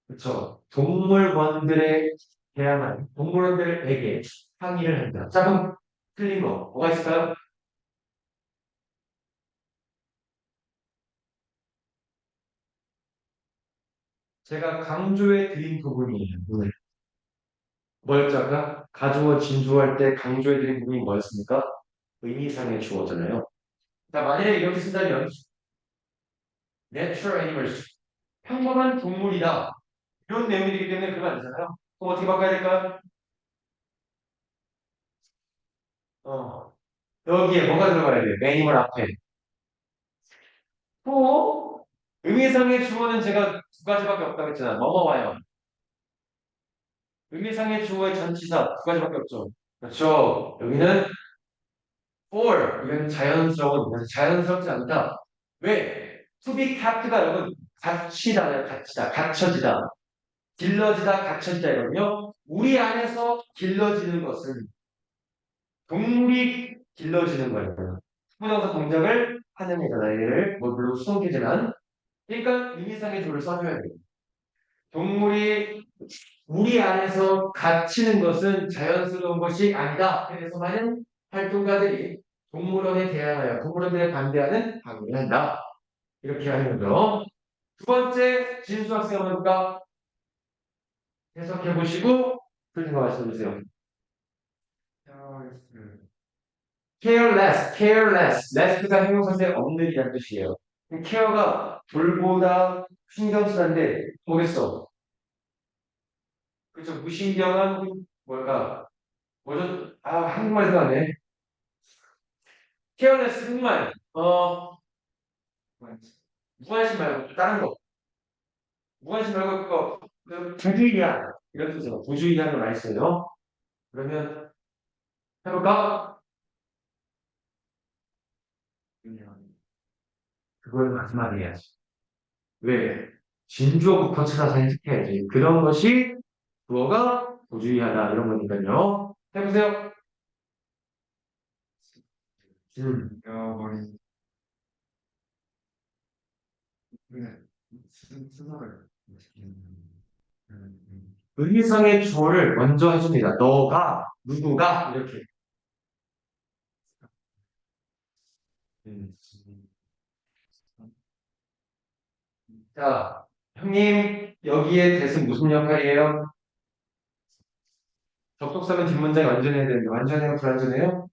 그렇죠. 동물원들에 대항하여, 동물원들에게 항의를 한다. 자, 그럼 틀린 거 뭐가 있을까요? 제가 강조해 드린 부분이에요. 오늘. 뭐였죠? 아까 가주어 진주할 때 강조해 드린 부분이 뭐였습니까? 의미상의 주어잖아요. 자, 만약에 이렇게 쓴다면 natural animals, 평범한 동물이다. 이런 내용이기 때문에 그러면 안 되잖아요. 그럼 어떻게 바꿔야 될까? 어, 여기에 뭐가 들어가야 돼? 매니멀 앞에. 또 의미상의 주어는 제가 두 가지밖에 없다고 했잖아. 뭐뭐 와요. 의미상의 주어의 전치사 두 가지밖에 없죠. 그렇죠. 여기는 for 이건 자연스러운 그래서 자연스럽지 않다. 왜? To be kept가 여러분 갇히다요. 갇히다. 갇혀지다. 길러지다. 갇혀지다 이거든요. 우리 안에서 길러지는 것은 동물이 길러지는 거예요. 수동사 동작을 하는 거잖아요. 얘를 뭐 물론 수동태지만 그러니까 의미상의 주어를 써줘야 돼요. 동물이 우리 안에서 갇히는 것은 자연스러운 것이 아니다. 그래서만은 활동가들이 동물원에 대항하여 동물원들에 반대하는 항의를 한다. 이렇게 하는 거죠. 두 번째 진수 학생 한번 해볼까? 해석해 보시고 틀린 거 말씀해 주세요. careless, careless, less가 형용사인데 없는이라는 뜻이에요. care가 돌보다 신경 쓰는데 뭐겠어? 그렇죠. 무신경한 뭘까? 뭐죠? 아, 한국말 생각나네. careless 정말 무관심 말고 다른 거. 무관심 말고 그거 부주의한 이런 뜻으로 부주의한을 많이 써요. 그러면 해볼까? 그걸 마지막에 해야지. 왜? 진주어부터 찾아서 해석해야지. 그런 것이 주어가 부주의하다 이런 거니까요. 해보세요. 잃어버린 순서를 의미상의 주어를 먼저 해줍니다. 너가, 누구가 이렇게. 음. 자, 형님 여기에 대신 무슨 역할이에요? 접속사면 뒷문장이 완전해야 되는데 완전해요? 불완전해요?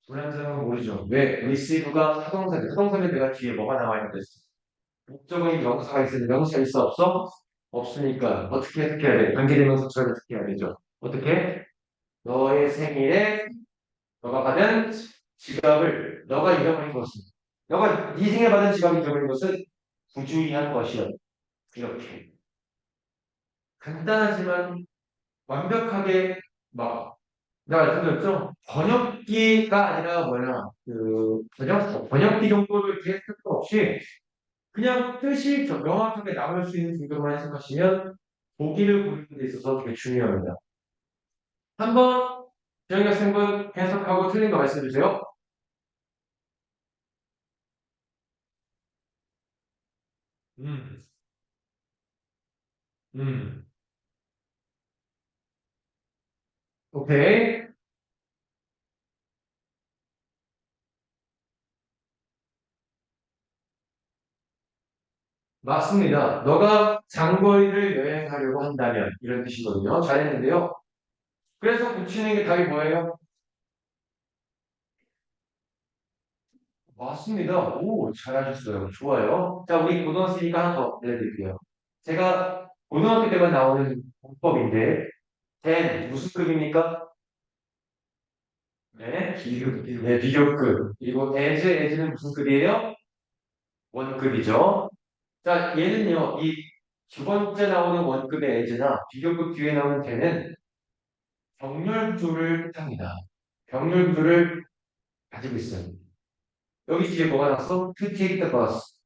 불완전한 건 모르죠. 왜? receive가 타동사인데 타동사면 내가 뒤에 뭐가 나와야 되겠어? 목적어인 명사가 있으니 명사 있어 없어? 없으니까 어떻게 해석해야 돼? 관계대명사처럼 해석해야 되죠. 어떻게? 너의 생일에 너가 받은 지갑을 너가 잃어버린 것은 너가 네 생에 받은 지갑을 잃어버린 것은 부주의한 것이야. 이렇게 간단하지만 완벽하게 막 내가 말씀드렸죠? 번역기가 아니라 뭐냐 번역기 정도를 계획할 거 없이 그냥 뜻이 명확하게 나올 수 있는 정도로만 해석하시면 보기를 보는 데 있어서 되게 중요합니다. 한번 정희 학생분 해석하고 틀린 거 말씀해 주세요. 음, 음, 오케이. 맞습니다. 너가 장거리를 여행하려고 한다면 이런 뜻이거든요. 잘했는데요. 그래서 붙이는 게 답이 뭐예요? 맞습니다. 오, 잘하셨어요. 좋아요. 자, 우리 고등학생이니까 하나 더 알려드릴게요. 제가 고등학교 때만 나오는 문법인데, 된 무슨 급입니까? 네, 비교, 네, 비교급. 그리고 as는 무슨 급이에요? 원급이죠. 자, 얘는요, 이 두 번째 나오는 원급의 as나 비교급 뒤에 나오는 대는 병렬 구조를 뜻합니다. 병렬 구조를 가지고 있어요. 여기 뒤에 뭐가 나왔어? To take the bus.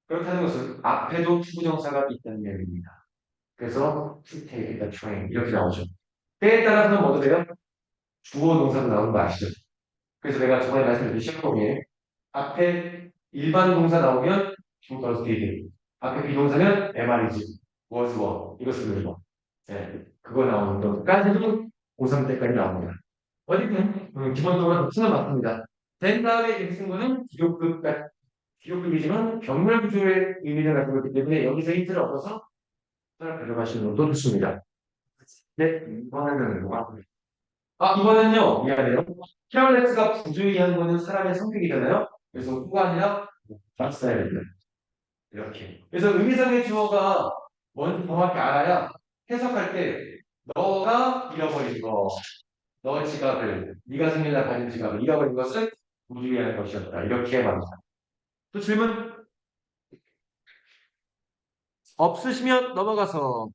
그렇다는 것은 앞에도 투부정사가 있다는 이야기입니다. 그래서 to take the train 이렇게 나오죠. 때에 따라서는 뭐도 돼요? 주어 동사도 나오는 거 아시죠? 그래서 내가 저번에 말씀드린 시험범위에 앞에 일반 동사 나오면 주어가 did, 앞에 비동사는 MR이지, was, were 이거 쓰는 거. 네, 그거 나오는 것까지도 고3 때까지 나옵니다. 어쨌든 기본적으로 독수는 맞습니다. 된 다음에 이 친구는 기록급이지만 병렬 구조의 의미를 가지고 있기 때문에 여기서 힌트를 얻어서 가져가시는 것도 좋습니다. 네, 이번에는 뭐가? 이번엔요, 미안해요. 케어레스가 부주의한 거는 사람의 성격이잖아요. 그래서 후가 아니라 맞써야 됩니다. 이렇게. 그래서 의미상의 주어가 뭔지 정확히 알아야 해석할 때 너가 잃어버린 거, 너 지갑을, 네가 생일날 가진 지갑을 잃어버린 것은 부주의한 것이었다. 이렇게 말합니다. 또 질문 없으시면 넘어가서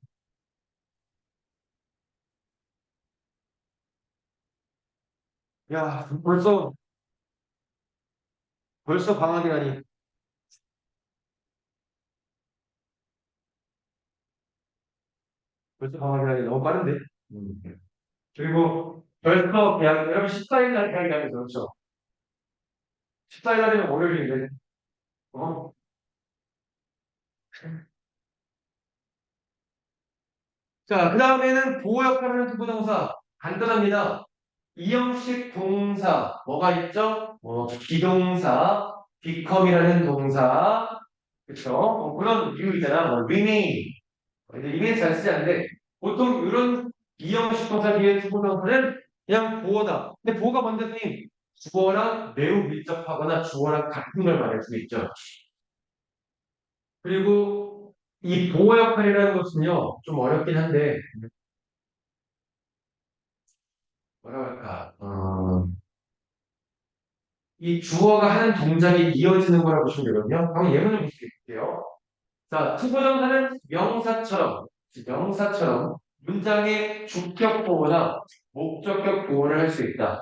야, 벌써 방학이라니. 벌써 방학이라니 너무 빠른데. 음. 그리고 벌써 대학 여러분 14일 날 대학이라면서 그렇죠? 14일 날이면 월요일인데. 어? 자, 그 다음에는 보호 역할을 하는 부동사 간단합니다. 이형식 동사 뭐가 있죠? 비동사, become이라는 동사, 그렇죠? 그런 이유이잖아. remain. 근데 remain 잘 쓰지 않는데 보통 이런 이형식 동사 뒤에 투부정사는 그냥 보어다. 근데 보어가 뭔데 선생님? 주어랑 매우 밀접하거나 주어랑 같은 걸 말할 수 있죠. 그리고 이 보호 역할이라는 것은요 좀 어렵긴 한데 뭐라 할까? 이 주어가 하는 동작이 이어지는 거라고 보시면 되거든요. 한번 예문을 볼게요. 자, 투부정사는 명사처럼 문장의 주격 보호나 목적격 보호를 할 수 있다.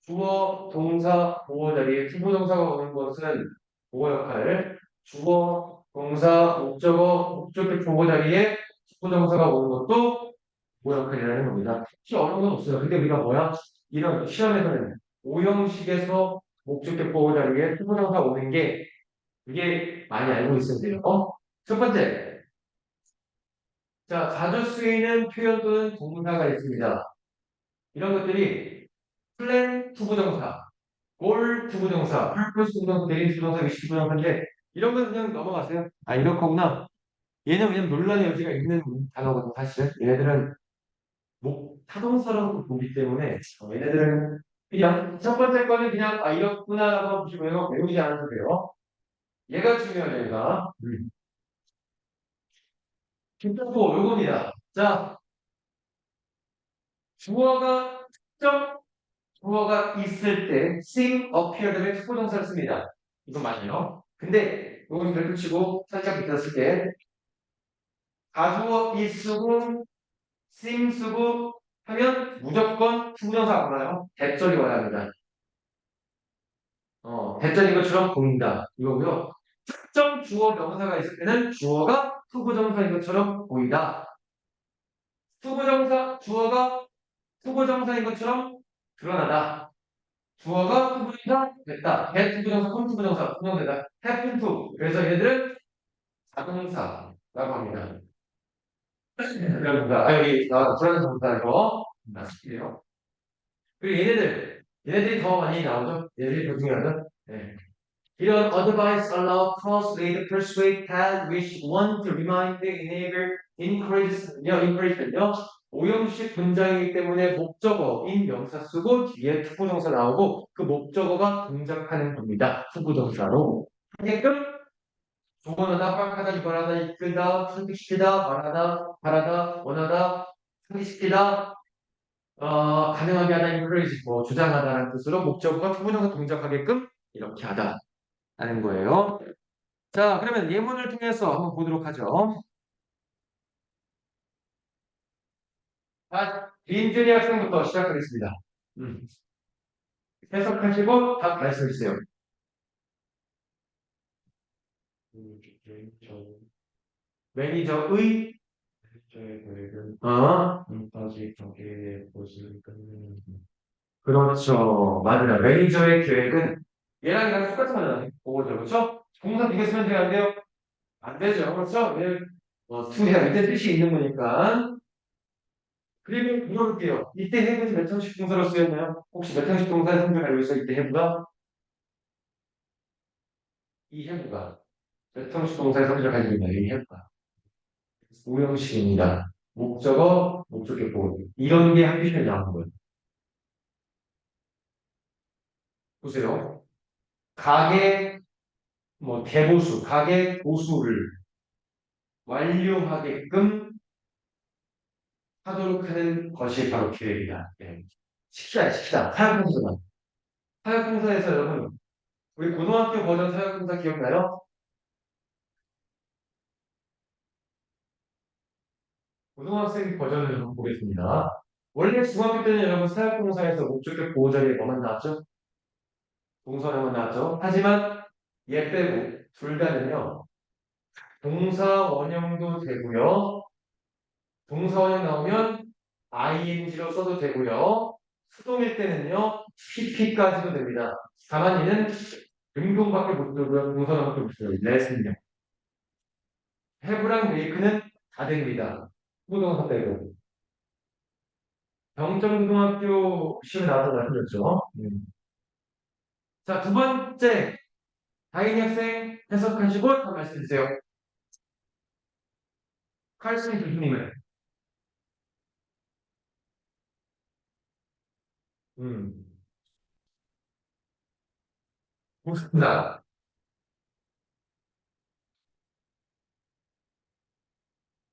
주어, 동사, 보호 자리에 투부정사가 오는 것은 보호 역할, 주어, 동사, 목적격 보호 자리에 투부정사가 오는 것도 보호 역할이라는 겁니다. 특히 어려운 건 없어요. 근데 우리가 뭐야? 이런 시험에서는 오형식에서 목적격 보호 자리에 투부정사 오는 게 이게 많이 알고 있어야 돼요. 첫 번째, 자, 자주 쓰이는 표현 또는 동사가 있습니다. 이런 것들이 플랜 투부정사, 골 투부정사, 펄퍼스 투부정사, 대인 투부정사, 위시 투부정사인데 이런 건 그냥 넘어가세요. 이런 거구나. 얘는 그냥 논란의 여지가 있는 단어거든 사실은. 얘네들은 타동사라고 보기 때문에 얘네들은 그냥 첫 번째 거는 그냥 이렇구나라고 보시면 외우지 않아도 돼요. 얘가 중요해요, 얘가. 김포 요겁니다. 자, 주어가 특정 주어가 있을 때 seem, appear 등의 특보동사를 씁니다. 이건 맞아요. 근데 이건 별표 치고 살짝 밑에다 쓸게. 가주어 is 쓰고 seem 쓰고 하면 무조건 투부정사 안 와요. 대절이 와야 합니다. 대절인 것처럼 보인다. 이거고요. 특정 주어 명사가 있을 때는 주어가 투부정사인 것처럼 보인다. 주어가 투부정사인 것처럼 드러나다. 주어가 투부정사 됐다. get 투부정사, come 투부정사, 분명되다. happen to. 그래서 얘들은 자동사라고 합니다. 그러니까 여기 불안정사 이거 맞을게요. 그리고 얘네들이 더 많이 나오죠. 얘네들이 더 중요하죠. 네. 이런 advise, allow, persuade, persuade, tell, wish, want, remind, enable, encourage요. 오형식 문장이기 때문에 목적어인 명사 쓰고 뒤에 투부정사 나오고 그 목적어가 동작하는 겁니다. 투부정사로 하게끔 조언하다, 허락하다, 유발하다, 이끌다, 설득시키다, 말하다, 바라다, 원하다, 상기시키다, 가능하게 하다, encourage, 뭐 주장하다라는 뜻으로 목적어가 투부정사 동작하게끔 이렇게 하다라는 거예요. 자, 그러면 예문을 통해서 한번 보도록 하죠. 민준이 학생부터 시작하겠습니다. 음. 해석하시고 답 말씀해 주세요. 매니저의 저의 계획은 어 아직 경기의 것을 끝내는 그렇죠. 맞아요. 매니저의 계획은 얘랑 얘랑 똑같은 거잖아요. 그거죠. 그렇죠? 동사 두개 쓰면 돼요? 안 돼요? 안 되죠. 그렇죠? 얘 두 개가 밑에 뜻이 있는 거니까. 그리고 물어볼게요. 이때 해부는 몇 형식 동사로 쓰였나요? 혹시 몇 형식 동사의 성격을 알고 있어요? 이때 해부가? 이 해부가 몇 형식 동사의 성격을 가지고 있나요? 이 해부가. 오형식입니다. 목적어, 목적격 보호. 이런 게 한비편에 나오는 거예요. 보세요. 가계, 뭐, 대보수, 가계 보수를 완료하게끔 하도록 하는 것이 바로 계획이다. 예. 시키다, 시키다. 사역봉사다. 사역봉사에서 여러분, 우리 고등학교 버전 사역봉사 기억나요? 고등학생 버전을 한번 보겠습니다. 원래 중학교 때는 여러분 사역봉사에서 목적격 보호 자리에 뭐만 나왔죠? 동사로만 나왔죠. 하지만 얘 빼고 둘 다는요. 동사 원형도 되고요. 동사 원형 나오면 ing로 써도 되고요. 수동일 때는요. pp까지도 됩니다. 다만 얘는 능동밖에 못 들고요. 동사밖에 못 들어요. 레슨요. have랑 make는 다 됩니다. 부동사 빼고. 병정고등학교 시험에 나와서 말씀드렸죠. 자, 두 번째 다인이 학생 해석하시고 한 말씀 주세요. 칼슨 교수님은 음, 좋습니다.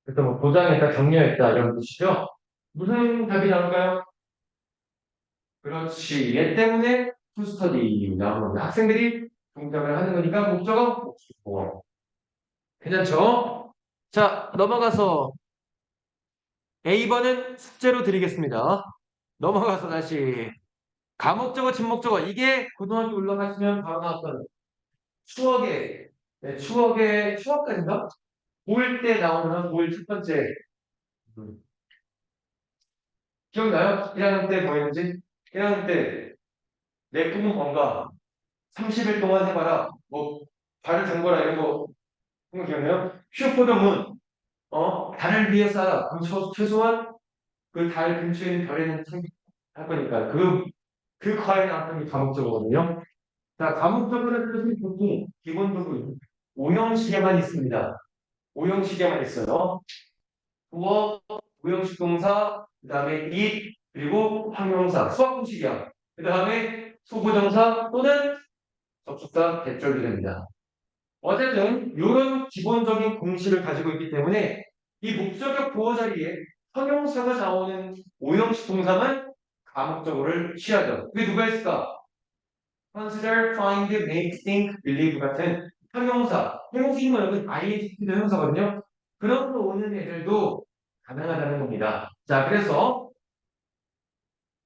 그래서 뭐 도장했다, 격려했다 이런 뜻이죠. 무슨 답이 나올까요? 그렇지. 얘 때문에 풀스터디 나오는 겁니다. 학생들이 동작을 하는 거니까 목적어 목적어. 괜찮죠? 자, 넘어가서 A번은 숙제로 드리겠습니다. 넘어가서 다시 가목적어, 진목적어 이게 고등학교 올라가시면 바로 나왔던 추억의 추억의 추억까지인가? 고1 때 나오는 고1 첫 번째 기억나요? 1학년 때 뭐였는지? 1학년 때 내 꿈은 뭔가 30일 동안 해봐라 뭐 발을 담궈라 이런 거 그거 기억나요? 슈퍼더문 달을 위해 쏴라 그럼 최소한 그 달 근처에 있는 별에는 할 거니까 그 과에 나왔던 게 과목적어거든요. 자, 과목적어라는 것은 보통 기본적으로 5형식에만 있습니다. 5형식에만 있어요. 부어, 무형식 동사, 그 다음에 it, 그리고 형용사, 수학 공식이야. 그 다음에 소부정사 또는 접속사, 대절도 됩니다. 어쨌든 이런 기본적인 공식을 가지고 있기 때문에 이 목적격 보호 자리에 형용사가 나오는 5형식 동사만 과목적어를 취하죠. 그게 누가 있을까? consider, find, make, think, believe 같은 형용사. 형용사인 여러분 ing도 형용사거든요. 그런 거 오는 애들도 가능하다는 겁니다. 자, 그래서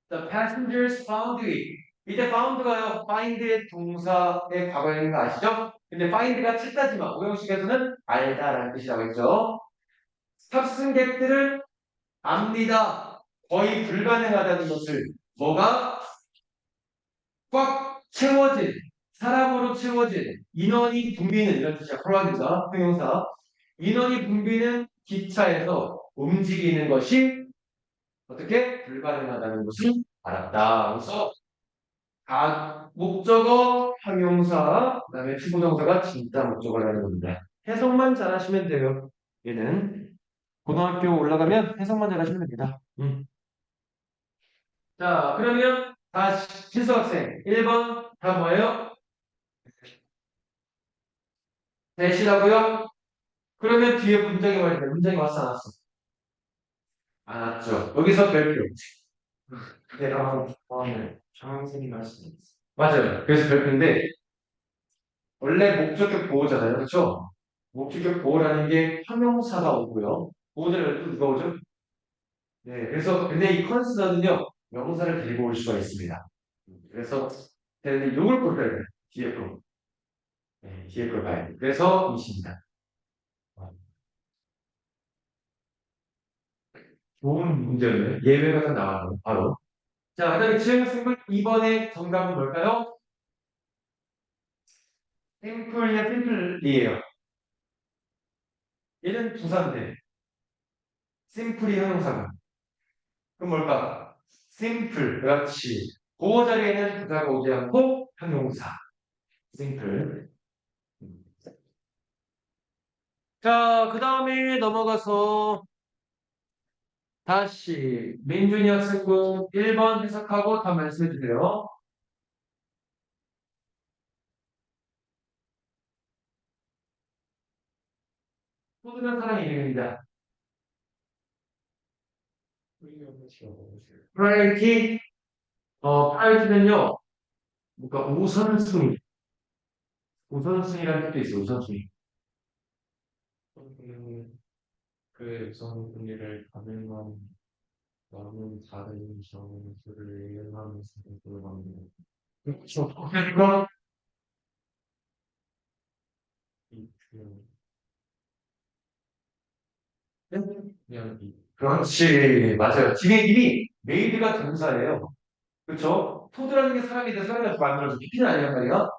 the passengers found it. 이제 found가요. find의 동사의 과거형인 거 아시죠? 근데 find가 찾다지만 오형식에서는 알다라는 뜻이라고 했죠. 탑승객들은 압니다. 거의 불가능하다는 것을 뭐가 꽉 채워진 사람으로 채워진 인원이 붐비는 이런 뜻이야. 콜라입니다. 형용사. 인원이 붐비는 기차에서 움직이는 것이 어떻게 불가능하다는 것을 알았다. 그래서 목적어, 형용사, 그다음에 주부동사가 진짜 목적어라는 겁니다. 해석만 잘하시면 돼요. 얘는 고등학교 올라가면 해석만 잘하시면 됩니다. 음. 자, 그러면 다시 실수 학생 1번 다 뭐예요? 대시라고요? 그러면 뒤에 문장이 와야 돼. 문장이 왔어, 안 왔어? 안 왔죠. 여기서 별표. 내가 다음에 장학생이 말씀드렸어. 맞아요. 그래서 별표인데 원래 목적격 보호잖아요. 그렇죠? 목적격 보호라는 게 형용사가 오고요. 보호자를 또 누가 오죠? 네. 그래서 근데 이 컨스너는요. 명사를 데리고 올 수가 있습니다. 그래서 근데 이걸 볼까요? 뒤에 거. 네, 뒤에 걸 봐야 돼. 그래서 이십니다. 좋은 문제는 예외가 딱 나와요. 바로. 자, 그다음에 지행승분 2번의 정답은 뭘까요? 심플이냐 심플이에요. 얘는 부사인데 심플이 형용사가. 그럼 뭘까? 심플. 그렇지. 그 자리에는 부사가 오지 않고 형용사. 심플. 자, 그 다음에 넘어가서 다시 민준이 학생분 1번 해석하고 다 말씀해 주세요. 소중한 사랑의 이름입니다. 프라이어티, 프라이어티는요, 뭔가 우선순위, 우선순위라는 뜻도 있어요, 우선순위. 저는 그 우선 분리를 가능한 많은 다른 점수를 이용하면서 공부합니다. 그렇죠. 그러니까, 이 그냥 네? 그냥 이 그렇지, 맞아요. 지금 이미 메이드가 동사예요. 그렇죠? 토드라는 게 사람인데 사람이 만들어서 PP는 아니란 말이야.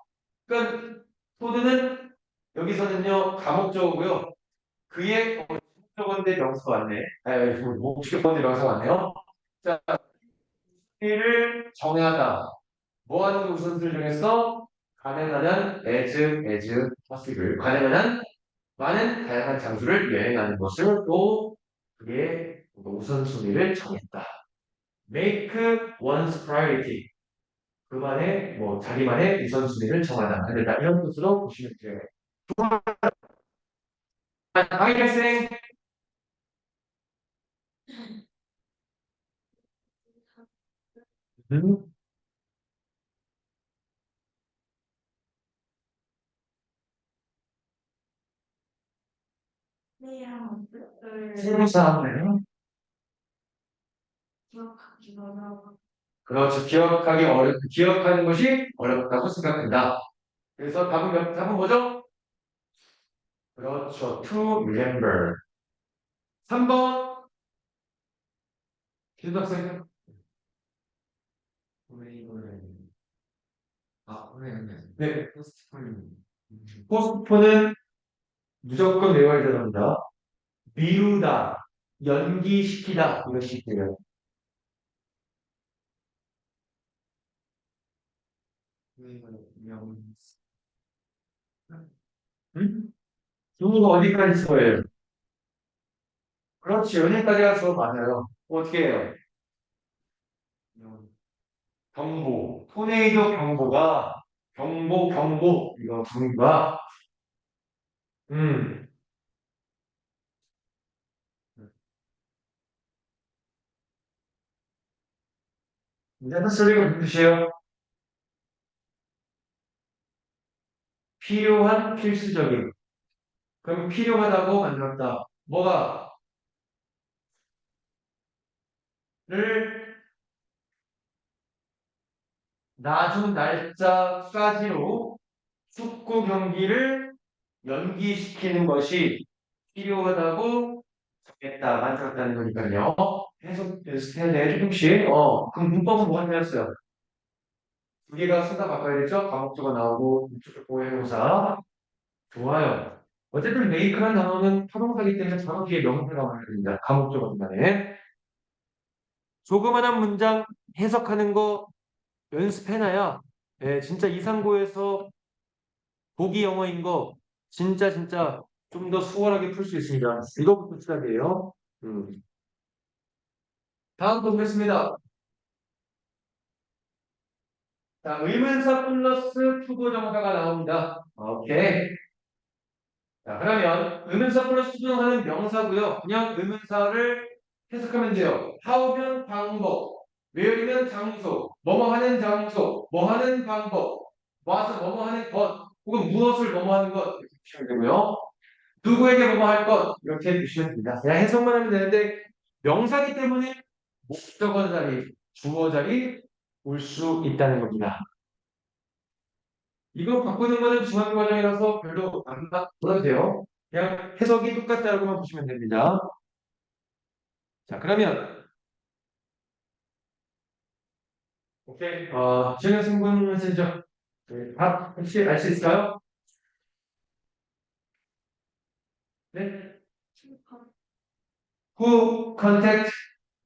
그러니까 토드는 여기서는요, 감옥적이고요. 그의 목적어인데 명사가 왔네. 목적어인데 명사가 왔네요. 자, 를 정하다. 뭐 하는 게 우선순위를 정했어? 가능한 as possible. 가능한 많은 다양한 장소를 여행하는 것을 또 그의 우선순위를 정했다. make one's priority. 그만의 뭐 자기만의 우선순위를 정하다. 만들다. 이런 뜻으로 보시면 돼요. 강의 학생. 음, 내용을 새로 쌓았네요. 기억하기 어려워. 그렇죠. 기억하는 것이 어렵다고 생각한다. 그래서 답은 뭐죠? 그렇죠. To remember. 3번. 김학생. 프레임을 프레임을 네. 포스트폴 포스트포는 무조건 외워야 됩니다. 미루다, 연기시키다, 이것이 돼요. 프레임을 명 응? 누구가 어디까지 써요? 그렇지. 어디까지가 써 맞아요. 어떻게 해요? 명 경보. 토네이도 경보가 경보. 이거 경보가 음. 이제 사슬리가 무슨 뜻이에요? 필요한 필수적인. 그럼 필요하다고 만들었다. 뭐가? 를 나중 날짜까지로 축구 경기를 연기시키는 것이 필요하다고 정했다, 만들었다는 거니까요. 해석 연습해야 돼, 조금씩. 그럼 문법은 뭐가 틀렸어요? 두 개가 순서 바꿔야 되죠? 과목조가 나오고, 목적격 보호해동사. 좋아요. 어쨌든 메이크란 단어는 타동사기 때문에 바로 뒤에 명사가 와야 됩니다. 과목조가 중간에. 조그만한 문장 해석하는 거 연습해놔야, 진짜 이상고에서 보기 영어인 거 진짜 좀 더 수월하게 풀 수 있습니다. 이거부터 시작이에요. 음. 다음 거 보겠습니다. 자, 의문사 플러스 투부정사가 나옵니다. 오케이. 자, 그러면 의문사 플러스 투부정사는 명사고요. 그냥 의문사를 해석하면 돼요. how면 방법, where이면 장소, 뭐뭐 하는 장소, 뭐 하는 방법, 와서 뭐뭐 하는 것, 혹은 무엇을 뭐뭐 하는 것 이렇게 보시면 되고요. 누구에게 뭐뭐 할 것 이렇게 보시면 됩니다. 그냥 해석만 하면 되는데 명사기 때문에 목적어 자리, 주어 자리 올 수 있다는 겁니다. 이거 바꾸는 거는 중학교 과정이라서 별로 안 바꿔도 돼요. 그냥 해석이 똑같다고만 보시면 됩니다. 자, 그러면 오케이. 지금 승분 하시죠. 네, 답 혹시 알 수 있을까요? 네? Who contact.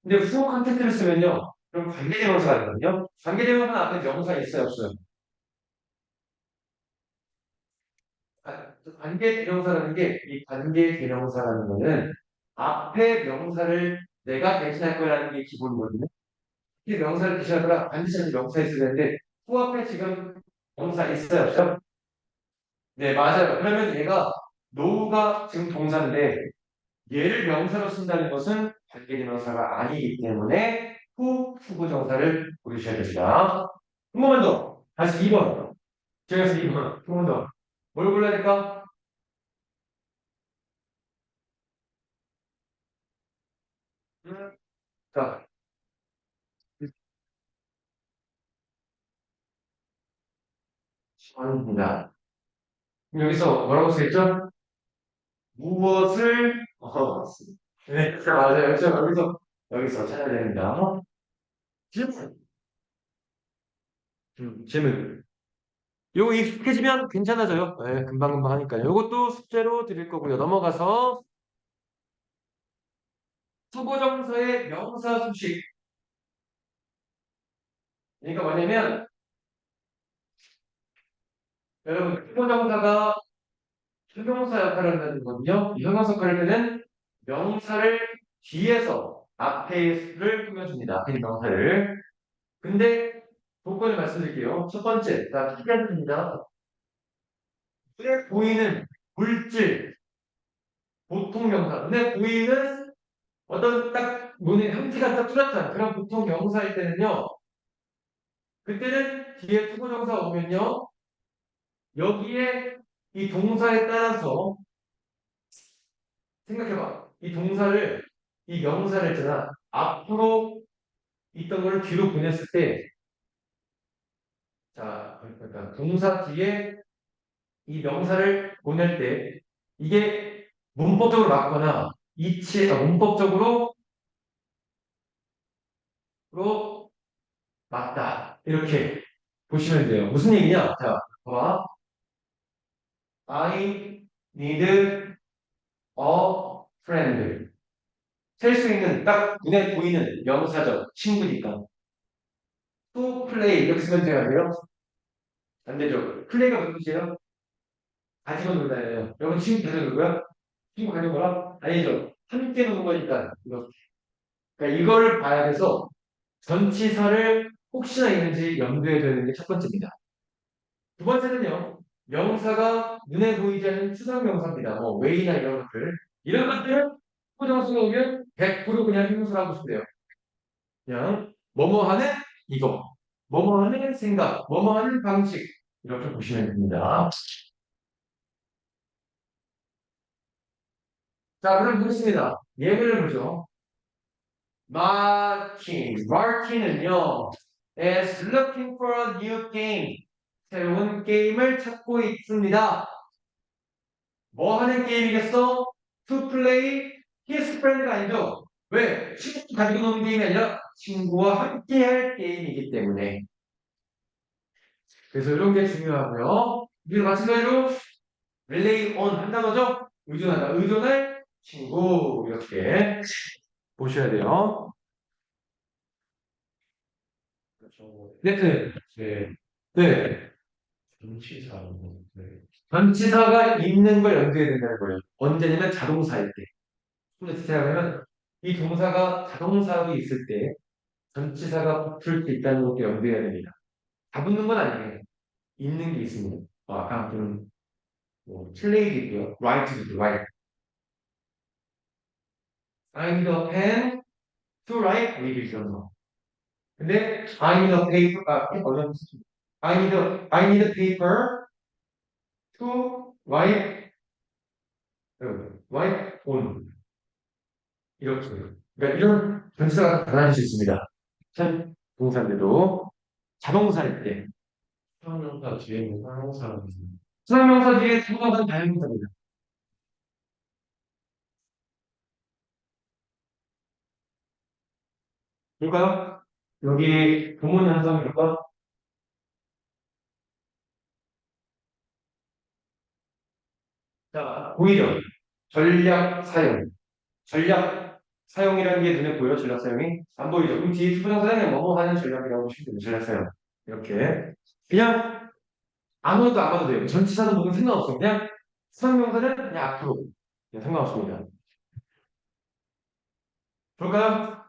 근데 who contact를 쓰면요. 그럼 관계대명사가 되거든요. 관계대명사는 앞에 명사 있어요, 없어요? 관계대명사라는 게, 이 관계대명사라는 거는 앞에 명사를 내가 대신할 거라는 게 기본이거든요. 이 명사를 대신하더라 반드시 명사 있어야 되는데 후 앞에 지금 명사 있어요, 없어요? 네, 맞아요. 그러면 얘가 노우가 지금 동사인데 얘를 명사로 쓴다는 것은 관계대명사가 아니기 때문에 후부정사를 고르셔야 됩니다. 한 번만 더. 다시 2번. 제가 2번. 한 번 더. 뭘 골라야 될까? 자, 아닙니다. 여기서 뭐라고 써있죠? 무엇을 네, 맞아요. 그렇죠. 여기서 찾아야 됩니다. 질문. 질문. 요거 익숙해지면 괜찮아져요. 네, 금방금방 하니까요. 요것도 숙제로 드릴 거고요. 넘어가서 투부정사의 명사 수식. 그러니까 뭐냐면 여러분 투부정사가 형용사 역할을 한다는 거거든요. 이 형용사 역할을 할 때는 명사를 뒤에서 앞에를 꾸며줍니다. 그 명사를. 근데 조건을 말씀드릴게요. 첫 번째, 자, 키가 눈에 보이는 물질, 보통 명사. 눈에 보이는 어떤 딱 눈에 형태가 딱 뚜렷한 그런 보통 명사일 때는요. 그때는 뒤에 투부정사 오면요. 여기에 이 동사에 따라서 생각해봐. 이 동사를 이 명사를 있잖아. 앞으로 있던 걸 뒤로 보냈을 때, 자, 그러니까 동사 뒤에 이 명사를 보낼 때 이게 문법적으로 맞거나 문법적으로 맞다. 이렇게 보시면 돼요. 무슨 얘기냐? 자, 봐봐. I need a friend. 셀 수 있는 딱 눈에 보이는 명사죠. 친구니까. to play 이렇게 쓰면 돼요. 안 되죠. 플레이가 무슨 뜻이에요? 가지고 놀다예요. 여러분 친구 가지고 놀고요? 친구 가지고 놀아? 아니죠. 함께 노는 거니까. 그러니까 이걸 봐야 돼서 전치사를 혹시나 있는지 염두에 두는 게 첫 번째입니다. 두 번째는요. 명사가 눈에 보이지 않는 추상 명사입니다. 뭐 웨이나 이런 것들. 이런 것들은 포장수가 오면 100% 그냥 형용사라고 하시면 돼요. 그냥 뭐뭐 하는 이거, 뭐뭐 하는 생각, 뭐뭐 하는 방식 이렇게 보시면 됩니다. 자, 그럼 보겠습니다. 예문을 보죠. 마틴은요 is looking for a new game. 새로운 게임을 찾고 있습니다. 뭐 하는 게임이겠어? To play his friend가 아니죠? 왜? 친구 가지고 노는 게임이 아니라 친구와 함께 할 게임이기 때문에. 그래서 이런 게 중요하고요. 우리가 마찬가지로 rely on 한다는 거죠? 의존하다. 의존할 친구 이렇게 보셔야 돼요. 네, 네, 네. 네. 정치사. 네. 전치사가 있는 걸 염두에 둔다는 거예요. 언제냐면 자동사일 때. 근데 생각하면 이 동사가 자동사로 있을 때 전치사가 붙을 수 있다는 것도 염두해야 됩니다. 다 붙는 건 아니에요. 있는 게 있습니다. 아까 좀 플레이도 있고요. write도 있고, write. I need a pen to write with 이런 거. 근데 I need a paper, I need a paper to write on. 이렇게. 그러니까 이런 전치사가 달라질 수 있습니다. 참 동사인데도 자동사일 때 수학명사 뒤에 있는 상용사는 수학명사 뒤에 수학은 다형용사입니다. 볼까요? 여기 부문 현상 볼까? 자, 보이죠? 전략 사용. 전략 사용이라는 게 눈에 보여? 전략 사용이? 안 보이죠? 그럼 뒤에 투부정사는 뭐뭐 하는 전략이라고 보시면 돼요. 전략 사용. 이렇게. 그냥 아무것도 안 봐도 돼요. 전치사도 뭐든 상관없어. 그냥 수학명사는 그냥 앞으로. 그냥 상관없습니다. 볼까요?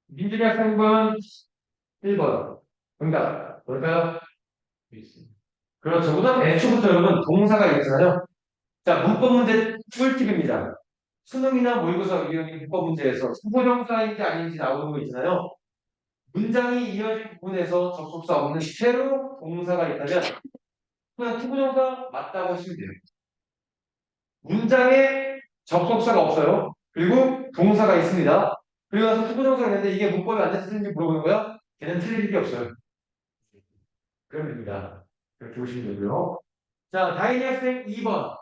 민준이 학생분 1번. 정답. 볼까요? 있습니다. 그렇죠. 그다음 애초부터 여러분 동사가 있잖아요. 자, 문법 문제 꿀팁입니다. 수능이나 모의고사 이런 문법 문제에서 수부정사인지 아닌지 나오는 거 있잖아요. 문장이 이어진 부분에서 접속사 없는 채로 동사가 있다면 그냥 투부정사 맞다고 하시면 돼요. 문장에 접속사가 없어요. 그리고 동사가 있습니다. 그리고 나서 투부정사가 있는데 이게 문법이 안 됐는지 물어보는 거야? 걔는 틀릴 게 없어요. 그럼 됩니다. 그렇게 보시면 되고요. 자, 다인이 학생 2번.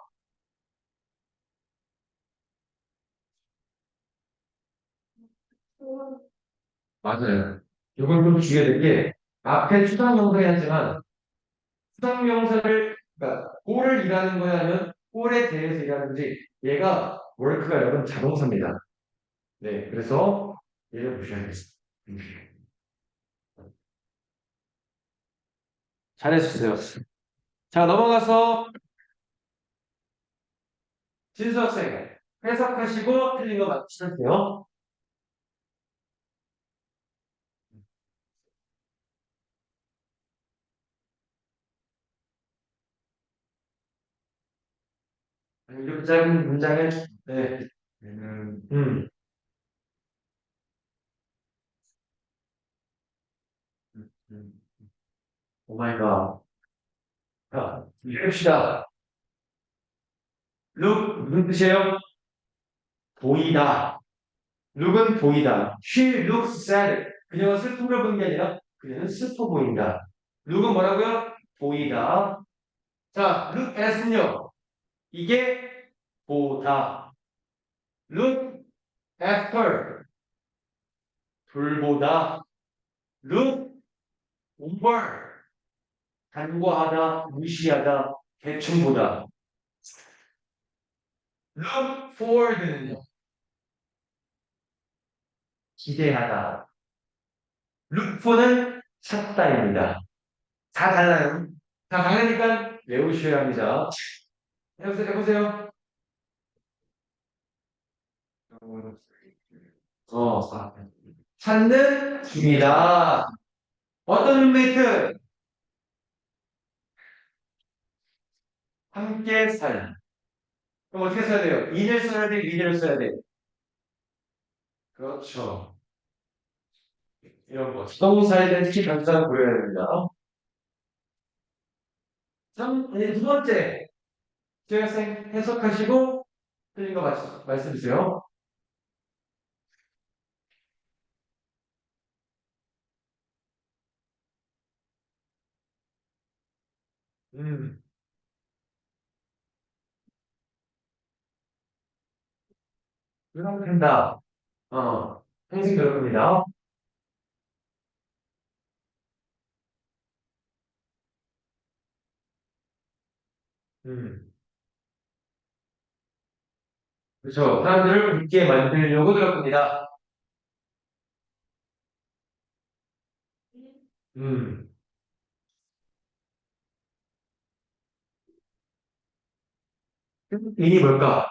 맞아요. 이걸 좀 주의해야 될 게 앞에 추상명사에 하지만 추상명사를 그러니까 꼴을 일하는 거야 하면 꼴에 대해서 일하는지 얘가 work가 여러분 자동사입니다. 네, 그래서 얘를 보셔야겠습니다. 잘했어요. 자, 넘어가서 진수 학생 해석하시고 틀린 거 맞추세요. 이렇게 짧은 문장을 네. 음. 음. 오 마이 갓. 자, 해봅시다. look 무슨 뜻이에요? 보이다. look은 보이다. She looks sad. 그녀가 슬픈 걸 보는 게 아니라 그녀는 슬퍼 보인다. look은 뭐라고요? 보이다. 자, look at은요. 이게 보다. look at her. 돌보다. look over. 간과하다, 무시하다, 대충 보다. look forward는요. 기대하다. look for는 찾다입니다. 다 달라요. 다 다르니까 외우셔야 합니다. 해보세요. 해보세요. 어, 찾는 중이다. 어떤 룸메이트? 함께 살. 그럼 어떻게 써야 돼요? in을 써야 돼요? with를 써야 돼요? 그렇죠. 이런 거. 수동사에 대한 특히 단사를 고려해야 됩니다. 이제 두 번째. 재학생 해석하시고 틀린 거 말씀 주세요. 음, 그럼 된다. 항상 그렇습니다. 음, 그렇죠. 사람들을 믿게 만들려고 들었습니다. 음, 인이 뭘까?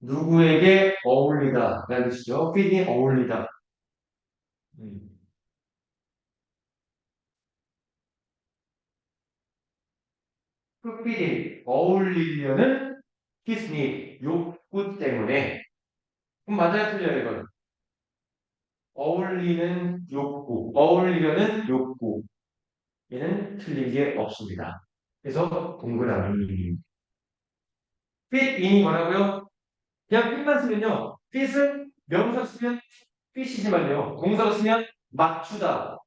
누구에게 어울리다 라는 뜻이죠. fit이 어울리다. 음. fit이 어울리려는 his need, 욕구 때문에. 그럼 맞아요, 틀려요, 이건. 어울리는 욕구, 어울리려는 욕구. 얘는 틀린 게 없습니다. 그래서 동그라미. fit in이 뭐라고요? 그냥 fit만 쓰면요. fit은 명사 쓰면 fit이지만요. 동사로 쓰면 맞추다.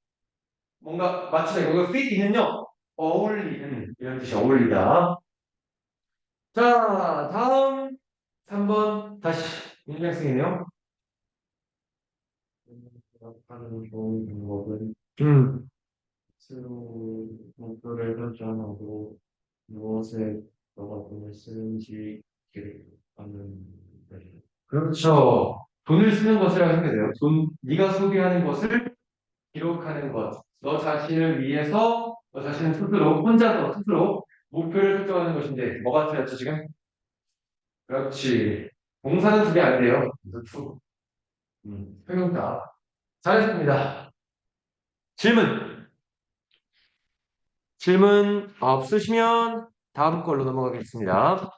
뭔가 맞추다. 이거 fit in은요. 어울리는 이런 뜻이 어울리다. 자, 다음 3번 다시 인정승이네요. 하는 좋은 방법은 음, 스스로 목표를 설정하고 무엇에 너가 돈을 쓰는지 기록하는 것이다. 그렇죠. 돈을 쓰는 것이라고 생각해요. 네가 소비하는 것을 기록하는 것. 너 자신을 위해서, 너 자신은 스스로, 혼자서 스스로 목표를 설정하는 것인데, 뭐가 틀렸죠, 지금? 그렇지. 동사는 두 개 안 돼요. 그래서 투. 형용사. 잘했습니다. 질문. 질문 없으시면 다음 걸로 넘어가겠습니다.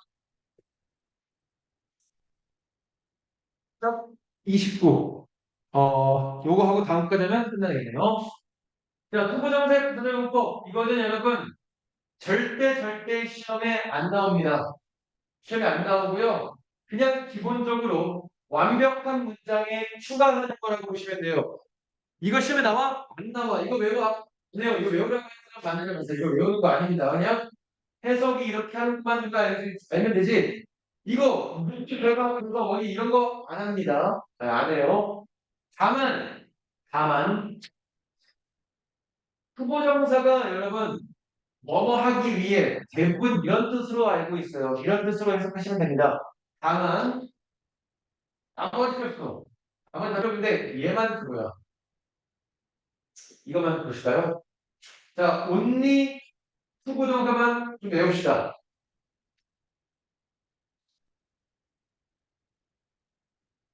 29. 요거 하고 다음까지 하면 끝나겠네요. 자, 투부정색 부정용법. 이거는 여러분, 절대 시험에 안 나옵니다. 시험에 안 나오고요. 그냥 기본적으로 완벽한 문장에 추가하는 거라고 보시면 돼요. 이거 시험에 나와? 안 나와. 이거 외워. 안 돼요. 이거 외우라고 하는 사람 많으면서 이거 외우는 거 아닙니다. 그냥 해석이 이렇게 하는 것만 좀 알면 되지. 이거 물질 결과 근거 뭐 이런 거 안 합니다. 네, 안 해요. 다만 후보정사가 여러분 뭐뭐 하기 위해 대부분 이런 뜻으로 알고 있어요. 이런 뜻으로 해석하시면 됩니다. 다만 나머지 필수. 나머지 다 필수인데 얘만 그거야. 이것만 보실까요? 자, only 후보정사만 좀 외웁시다.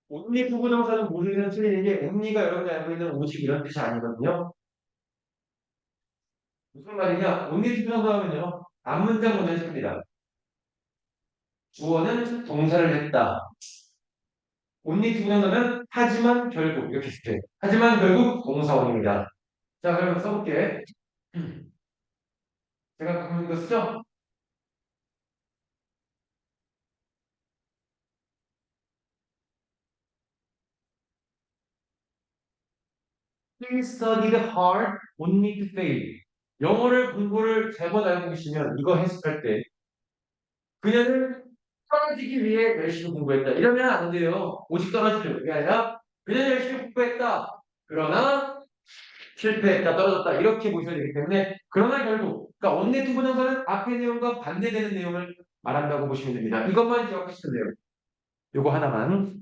only 후보정사는 모르는 틀리는 게 only가 여러분이 알고 있는 오직 이런 뜻이 아니거든요. 무슨 말이냐? only 후보정사 하면요. 앞문장 먼저 해줍니다. 주어는 동사를 했다. only 후보정사는 하지만 결국 이렇게 돼. 하지만 결국 동사원입니다. 자, 그러면 써볼게. 제가 갖고 있는 거 쓰죠? He studied hard only to fail. 영어를 공부를 잘못 알고 계시면 이거 해석할 때 그녀는 떨어지기 위해 열심히 공부했다. 이러면 안 돼요. 오직 떨어지는 게 아니라 그녀는 열심히 공부했다. 그러나 실패했다, 떨어졌다. 이렇게 보셔야 되기 때문에 그러나 결국 그러니까 원내 투부정사는 앞의 내용과 반대되는 내용을 말한다고 보시면 됩니다. 이것만 기억하시면 돼요. 요거 하나만.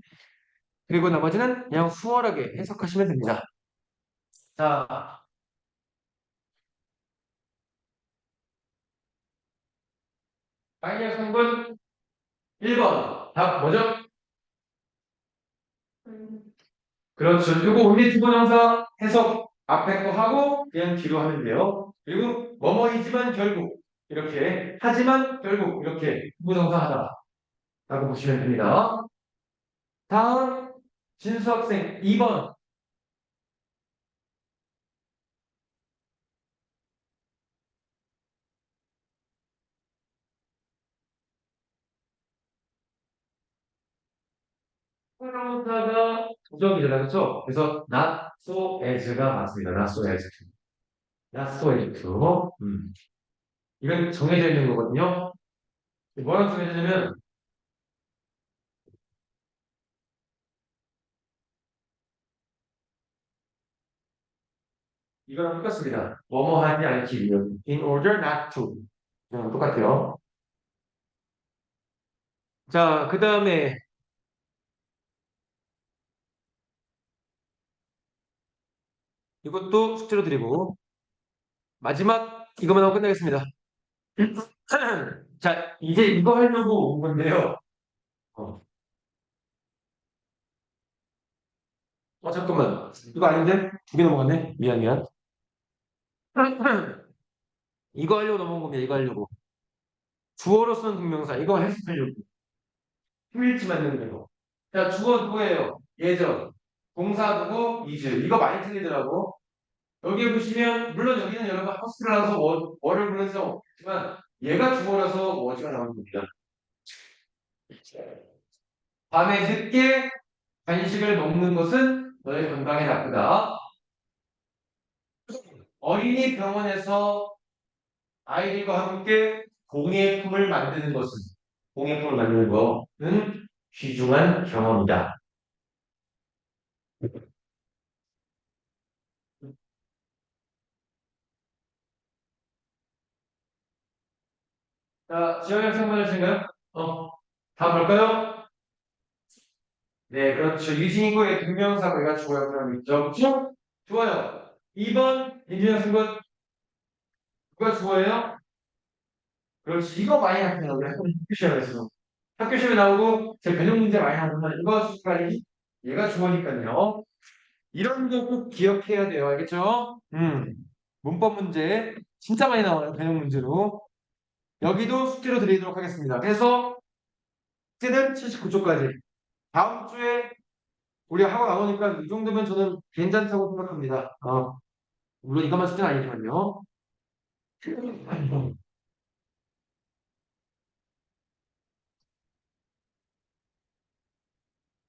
그리고 나머지는 그냥 수월하게 해석하시면 됩니다. 자, 마이너스 3분 1번. 답 뭐죠? 그렇죠. 이거 원리 투부정사 해석 앞에 거 하고 그냥 뒤로 하면 돼요. 그리고 뭐뭐이지만 결국 이렇게 하지만 결국 이렇게 투부정사 하다라고 보시면 됩니다. 다음 진수 학생 2번. 투부정사가 부정이잖아요. 그렇죠? 그래서 not so as가 맞습니다. not so as. not so as to. 이건 정해져 있는 거거든요. 뭐랑 정해져 있냐면 이거랑 똑같습니다. 뭐뭐 하지 않기 위해. In order not to. 똑같아요. 자, 그 다음에 이것도 숙제로 드리고 마지막 이것만 하고 끝내겠습니다. 자, 이제 이거 하려고 온 건데요. 어, 잠깐만. 이거 아닌데? 두 개 넘어갔네? 미안, 미안. 이거 하려고 넘어온 겁니다. 이거 하려고. 주어로 쓰는 동명사. 이거 해석하려고. 휴일치 만드는 거. 자, 주어 누구예요? 예전. 동사 누구? 이즈. 이거 많이 틀리더라고. 여기 보시면, 물론 여기는 여러분 하우스라서 뭐를 부르는지 없지만, 얘가 주어라서 뭐가 나오는 겁니다. 밤에 늦게 간식을 먹는 것은 너의 건강에 나쁘다. 어린이 병원에서 아이들과 함께 공예품을 만드는 것은, 공예품을 만드는 것은 귀중한 경험이다. 자, 지영이 학생 보내주신가요? 다음 볼까요? 네, 그렇죠. 유진이고의 동명사가 얘가 주어 역할을 있죠. 그렇죠? 좋아요. 2번 민준이 학생은 누가 주어예요? 그렇지. 이거 많이 나와요. 우리 학교 시험에서. 학교 시험에 나오고 제 변형 문제 많이 나오면 이거 수까지 얘가 주어니까요. 이런 거 꼭 기억해야 돼요. 알겠죠? 문법 문제 진짜 많이 나와요. 변형 문제로. 여기도 숙제로 드리도록 하겠습니다. 그래서 숙제는 79초까지. 다음 주에 우리 하고 나오니까 이 정도면 저는 괜찮다고 생각합니다. 물론 이것만 숙제는 아니지만요.